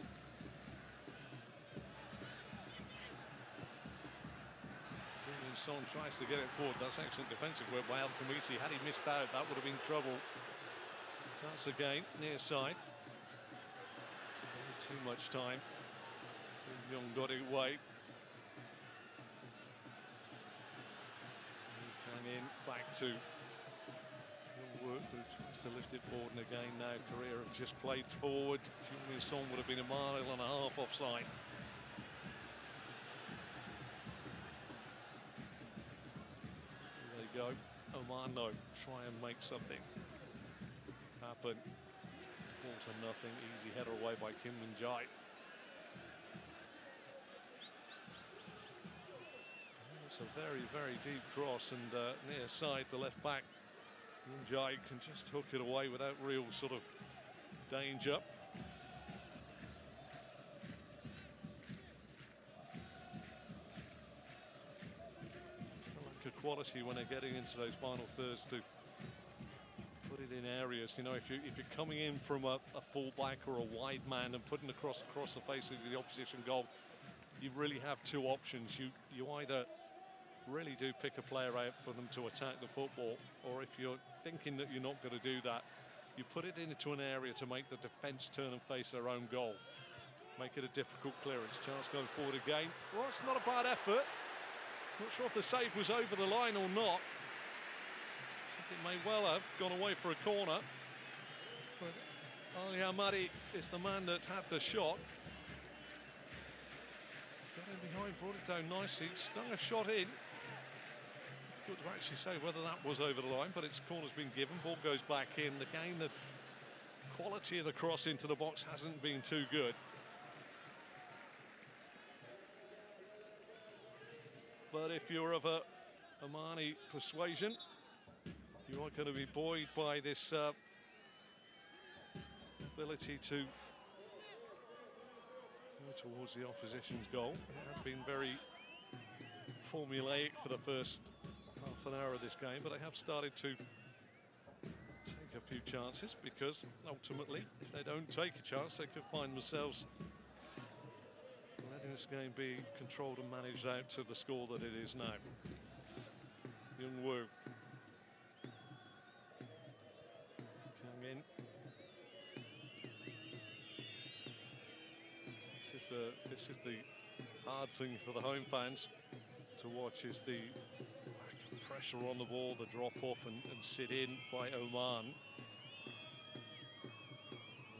Speaker 3: Son tries to get it forward. That's excellent defensive work by Al Khamisi. Had he missed out, that would have been trouble. Chance again, near side. Too much time. Young got it away. Came in, back to Young who tries to lift it forward, and again now Korea have just played forward. Kyung-Min Son would have been a mile and a half offside. Go. Oman, no, try and make something happen. All to nothing. Easy header away by Kim Min-jae. It's a very, very deep cross, and near side, the left back Min-jae can just hook it away without real sort of danger. Quality when they're getting into those final thirds to put it in areas. You know, if you're coming in from a full-back or a wide man and putting across the face of the opposition goal, you really have two options. You either really do pick a player out for them to attack the football, or if you're thinking that you're not going to do that, you put it into an area to make the defence turn and face their own goal. Make it a difficult clearance. Chance going forward again. Well, it's not a bad effort. Not sure if the save was over the line or not. I think it may well have gone away for a corner. But Ali Ahmadi is the man that had the shot. Got in behind, brought it down nicely, stung a shot in. Good to actually say whether that was over the line, but its corner's been given. Ball goes back in. Again, the quality of the cross into the box hasn't been too good. But if you're of a Omani persuasion, you are going to be buoyed by this ability to go towards the opposition's goal. It has been very formulaic for the first half an hour of this game, but they have started to take a few chances, because ultimately, if they don't take a chance, they could find themselves letting this game be controlled and managed out to the score that it is now. Young-woo coming in. This is the hard thing for the home fans to watch, is the pressure on the ball, the drop off and sit in by Oman.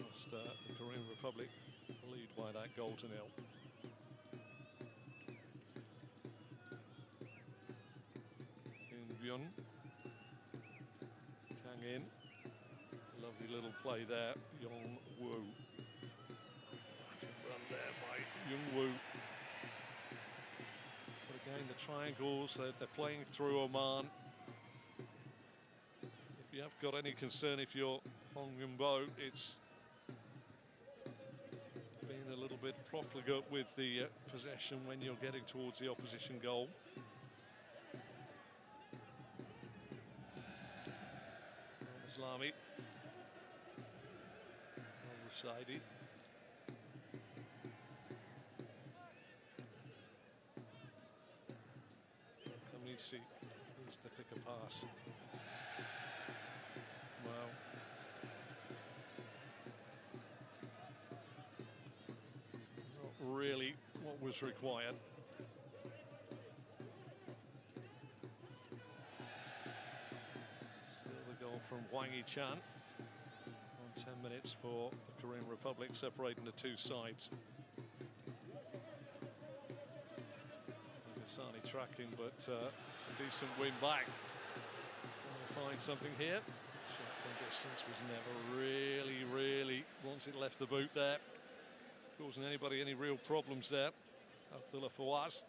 Speaker 3: Whilst the Korean Republic lead by that goal to nil. Young Kang in, lovely little play there. Young-woo, run there by Young-woo. But again, the triangles, they're playing through Oman. If you have got any concern, if you're Hong Yun-bo, it's being a little bit profligate with the possession when you're getting towards the opposition goal. Islami, Al-Rusaidi. Khamisi needs to pick a pass. Well, not really what was required. From Wang Yi-chan on 10 minutes for the Korean Republic, separating the two sides. Nagasani tracking, but a decent win back. We'll find something here. Shot from distance was never really, once it left the boot there, causing anybody any real problems there. Abdullah Fawaz.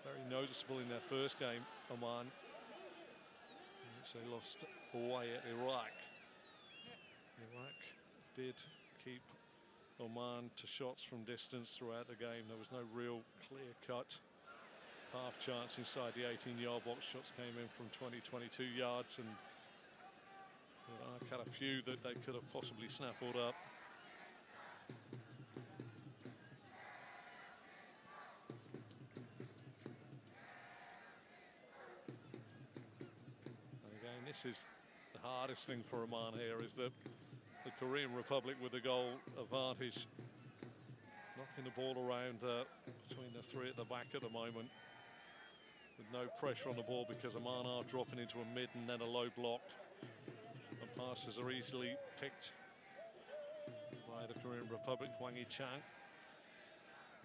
Speaker 3: Very noticeable in their first game, Oman, in which they lost away at Iraq. Iraq did keep Oman to shots from distance throughout the game. There was no real clear-cut half chance inside the 18-yard box. Shots came in from 20-22 yards, and Iraq had a few that they could have possibly snaffled up. And again, this is the hardest thing for Oman here, is that the Korean Republic with the goal advantage, knocking the ball around between the three at the back at the moment, with no pressure on the ball because Oman are dropping into a mid and then a low block, and passes are easily picked by the Korean Republic. Hwang Hee-chang,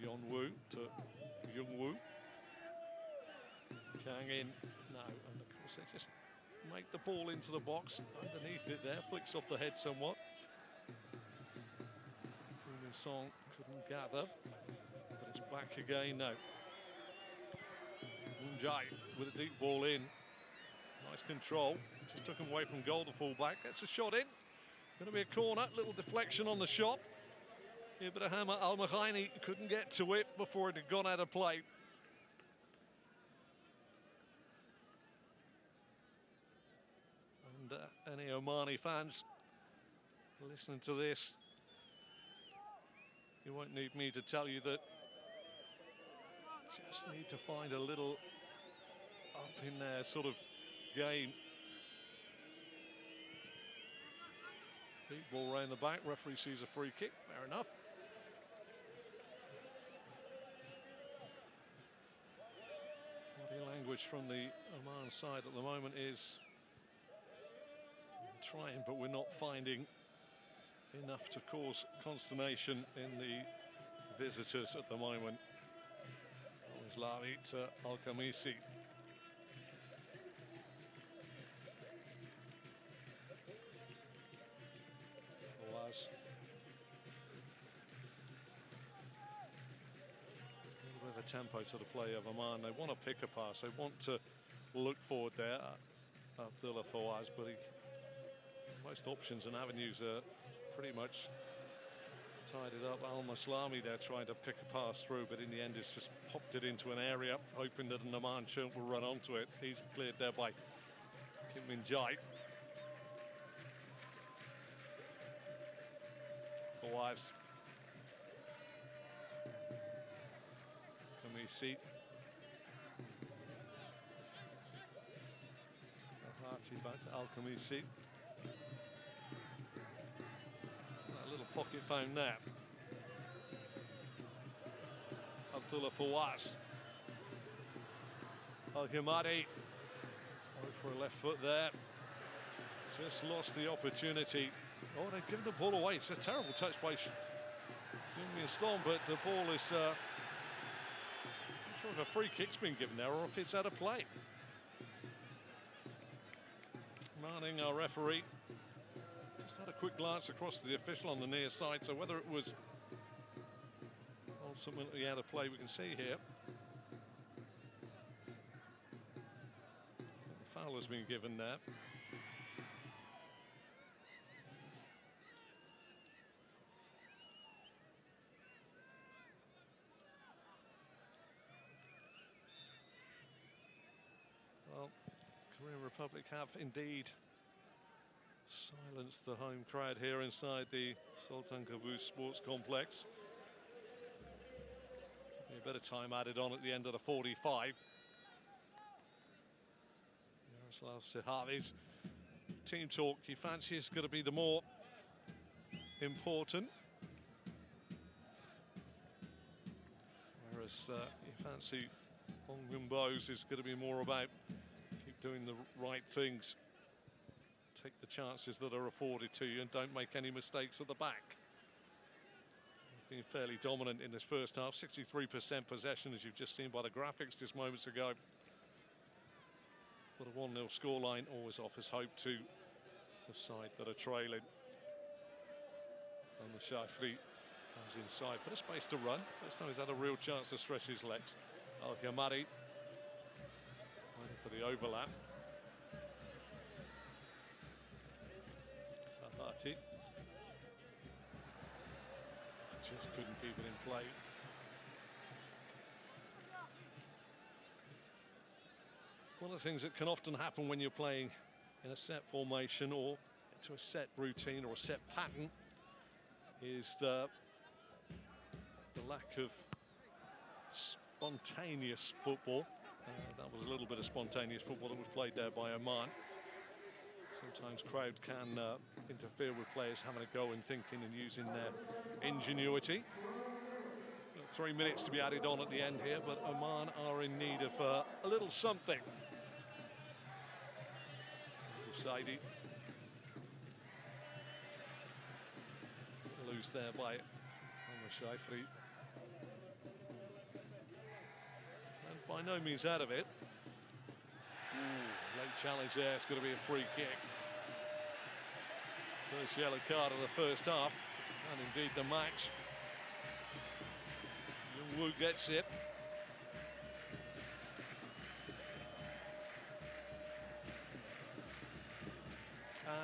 Speaker 3: Yeon-woo to Jung-woo, Kang in, no, and of course they just make the ball into the box underneath it there, flicks off the head somewhat. Song couldn't gather, but it's back again now. Moon-jae with a deep ball in. Nice control. Just took him away from goal, the fullback. Gets a shot in. Going to be a corner. Little deflection on the shot. Ibrahim Al-Mahraini couldn't get to it before it had gone out of play. And any Omani fans listening to this, you won't need me to tell you that just need to find a little up in their sort of game. Deep ball round the back, referee sees a free kick, fair enough. Body language from the Oman side at the moment is trying, but we're not finding enough to cause consternation in the visitors at the moment. Al-Islami to Al-Khamisi. Was a little bit of a tempo to the play of Oman. They want to pick a pass, they want to look forward there, Abdullah Fawaz, but most options and avenues are pretty much tied it up. Al-Maslami there trying to pick a pass through, but in the end it's just popped it into an area, hoping that an Oman chump will run onto it. He's cleared there by Kim Min-jae. Fawaz. Khamisi. Al-Hati back to Al-Khamisi. A little pocket found there. Abdullah Fawaz. Al-Himari. Oh, for a left foot there. Just lost the opportunity. Oh, they've given the ball away. It's a terrible touch by Jung-min Storm, but the ball is I'm not sure if a free kick's been given there or if it's out of play. Manning, our referee, just had a quick glance across to the official on the near side, so whether it was ultimately out of play, we can see here. The foul has been given there. Well, Korean Republic have indeed silenced the home crowd here inside the Sultan Qaboos Sports Complex. A bit of time added on at the end of the 45. Yaroslav Sihavi's team talk, he fancies going to be the more important. Whereas you fancy Hong Min-bo's is going to be more about keep doing the right things, take the chances that are afforded to you, and don't make any mistakes at the back. Been fairly dominant in this first half, 63% possession, as you've just seen by the graphics just moments ago. But a 1-0 scoreline always offers hope to the side that are trailing. And the Shafri comes inside, put a space to run. First time he's had a real chance to stretch his legs. Al-Ghamari waiting for the overlap. Ahati Just couldn't keep it in play. One of the things that can often happen when you're playing in a set formation or to a set routine or a set pattern is the lack of spontaneous football. That was a little bit of spontaneous football that was played there by Oman. Sometimes crowd can interfere with players having a go and thinking and using their ingenuity. 3 minutes to be added on at the end here, but Oman are in need of a little something. Saidi. Loose there by Al-Shafri. And by no means out of it. Late challenge there. It's going to be a free kick. First yellow card of the first half, and indeed the match. Wu gets it.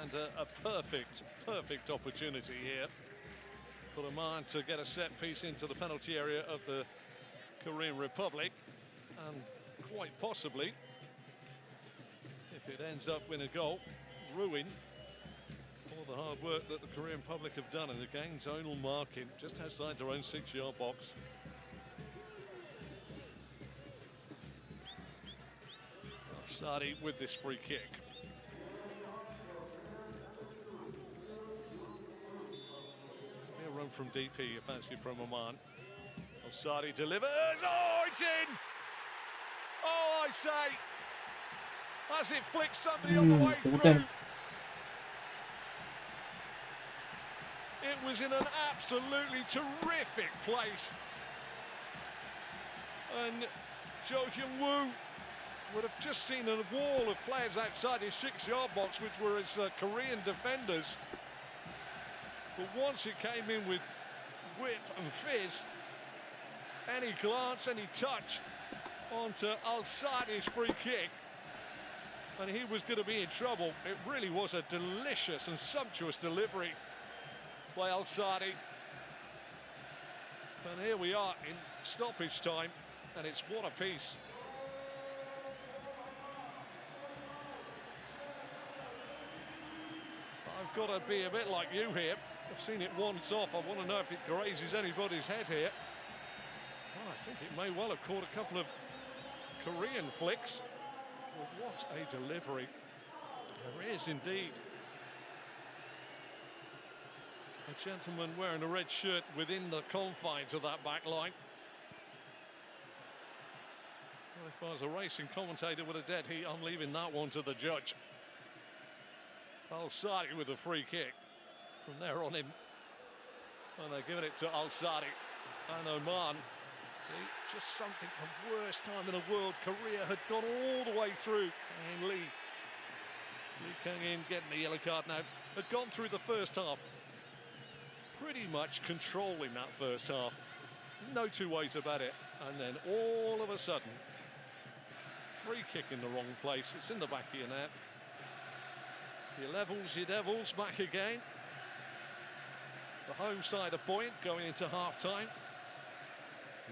Speaker 3: And a perfect opportunity here for Oman to get a set piece into the penalty area of the Korean Republic, and quite possibly, if it ends up in a goal, ruin all the hard work that the Korean Republic have done. And again, zonal marking just outside their own 6-yard box. Sadi with this free kick. A run from DP, you fancy from Oman. Sadi delivers. Oh, it's in! Oh, I say, as it flicks somebody on the way through. It was in an absolutely terrific place. And Jo Hyun-woo would have just seen a wall of players outside his 6-yard box, which were his Korean defenders. But once it came in with whip and fizz, any glance, any touch onto Al-Sadi's free kick, and he was going to be in trouble. It really was a delicious and sumptuous delivery by Al-Sadi. And here we are in stoppage time, and it's what a piece. I've got to be a bit like you here. I've seen it once off. I want to know if it grazes anybody's head here. Well, I think it may well have caught a couple of Korean flicks. Well, what a delivery. There is indeed a gentleman wearing a red shirt within the confines of that back line. Well, if I was a racing commentator with a dead heat, I'm leaving that one to the judge. Al-Sadi with a free kick from there on in. And they're giving it to Al-Sadi. And Oman, just something, the worst time in the world. Korea had gone all the way through. And Lee Kang-in getting the yellow card now. Had gone through the first half, pretty much controlling that first half. No two ways about it. And then all of a sudden, free kick in the wrong place. It's in the back of your net. Your levels, your devils, back again. The home side a point going into half-time.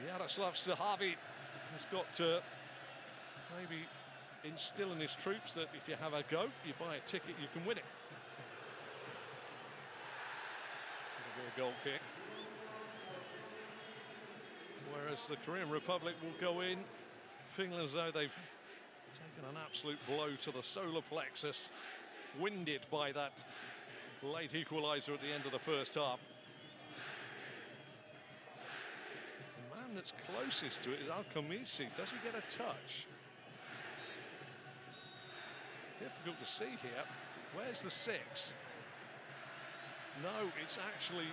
Speaker 3: Yaroslav Sahavi has got to maybe instill in his troops that if you have a go, you buy a ticket, you can win it. It'll be a goal kick. Whereas the Korean Republic will go in feeling as though they've taken an absolute blow to the solar plexus, winded by that late equaliser at the end of the first half. The man that's closest to it is Al-Khamisi. Does he get a touch? Difficult to see here. Where's the 6? No, it's actually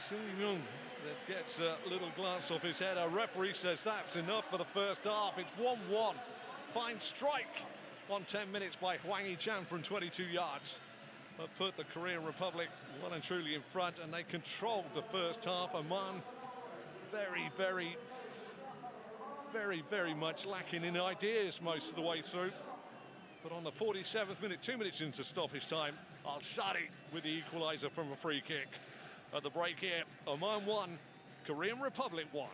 Speaker 3: Sung-Myung that gets a little glance off his head. Our referee says that's enough for the first half. It's 1-1. Fine strike on 10 minutes by Hwang Hee-chan from 22 yards. But put the Korean Republic well and truly in front, and they controlled the first half. Oman very much lacking in ideas most of the way through. But on the 47th minute, 2 minutes into stoppage time, Al-Sadi with the equaliser from a free kick. at the break here. Oman 1, Korean Republic 1.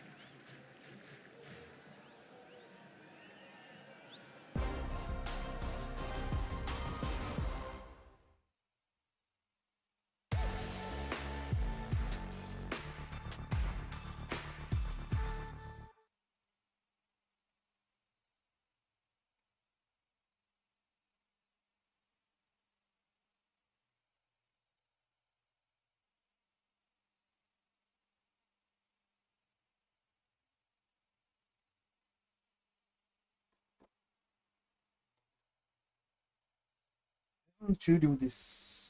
Speaker 2: 終了です。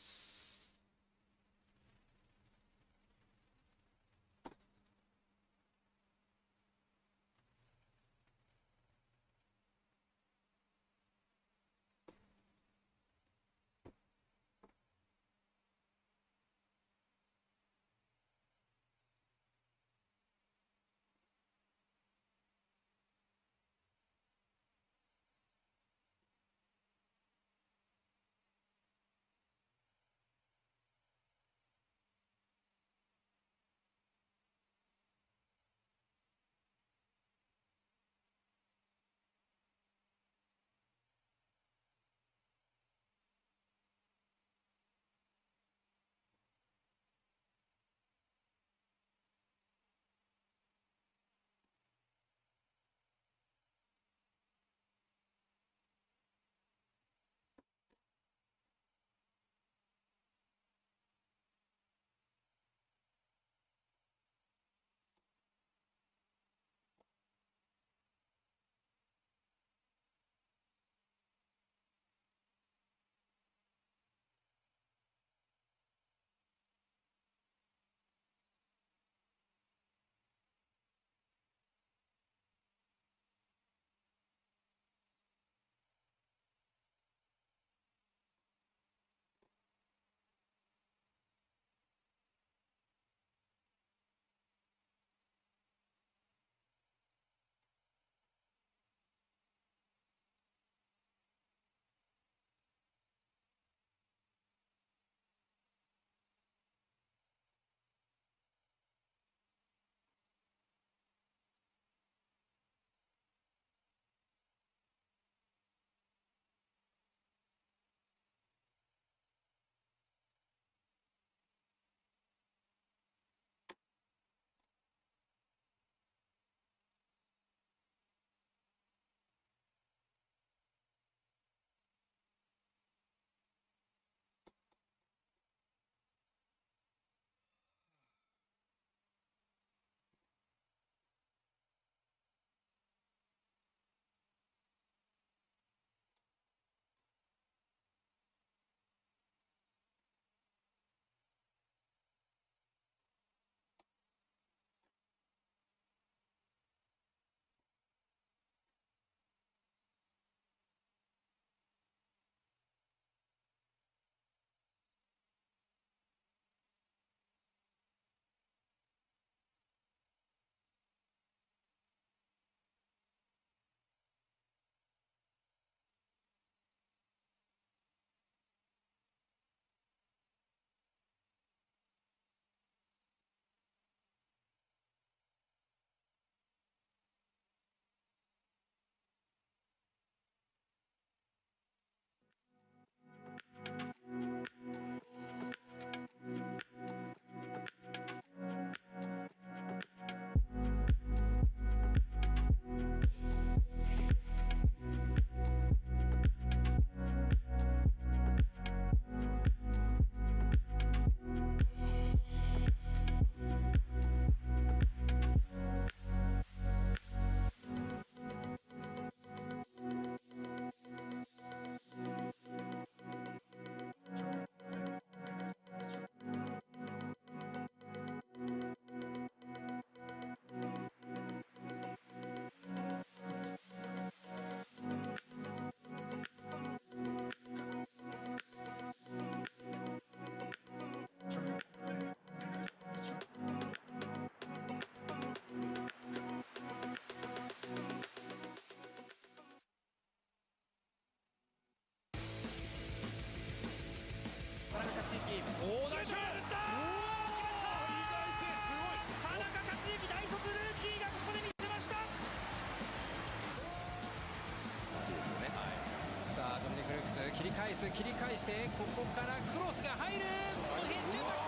Speaker 2: 返す、切り返して、ここからクロスが入る、この辺中段か、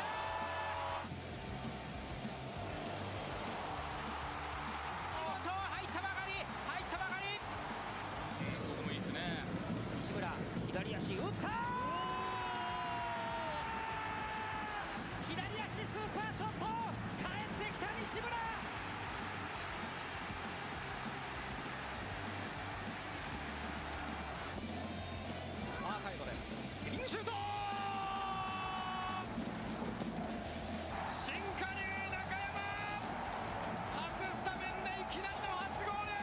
Speaker 2: 見事入ったばかり、入ったばかり。
Speaker 4: ここもいいですね。
Speaker 2: 西村、左足打った、左足スーパーショット、帰ってきた西村。ファーサイドです。ヘディングシュート。新加入中山。初スタメンでいきなりの初ゴール。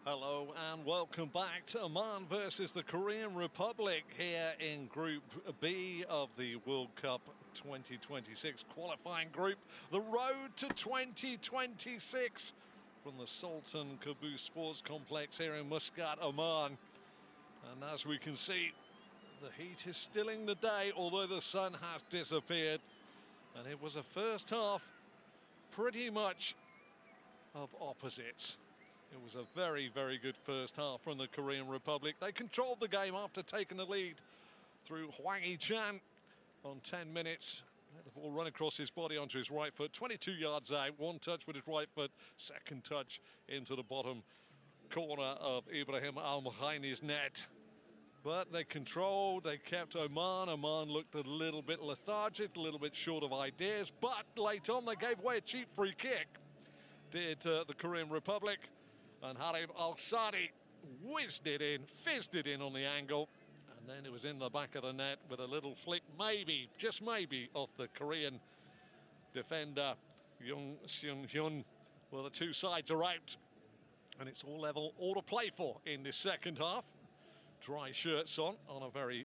Speaker 3: Hello and welcome back to Oman versus the Korean Republic here in Group B of the World Cup 2026 qualifying group. The road to 2026 from the Sultan Qaboos Sports Complex here in Muscat, Oman. And as we can see, the heat is stilling the day, although the sun has disappeared. And it was a first half pretty much of opposites. It was a very, very good first half from the Korean Republic. They controlled the game after taking the lead through Hwang Hee-chan on 10 minutes. Let the ball run across his body onto his right foot, 22 yards out, one touch with his right foot, second touch into the bottom corner of Ibrahim Al-Muhaini's net. But they controlled, they kept Oman. Oman looked a little bit lethargic, a little bit short of ideas, but late on they gave away a cheap free kick, did the Korean Republic. And Harib Al-Sadi whizzed it in, fizzed it in on the angle, and then it was in the back of the net with a little flick, maybe, just maybe, off the Korean defender, Young Seung-hyun. Well, the two sides are out, and it's all level, all to play for in this second half. Dry shirts on a very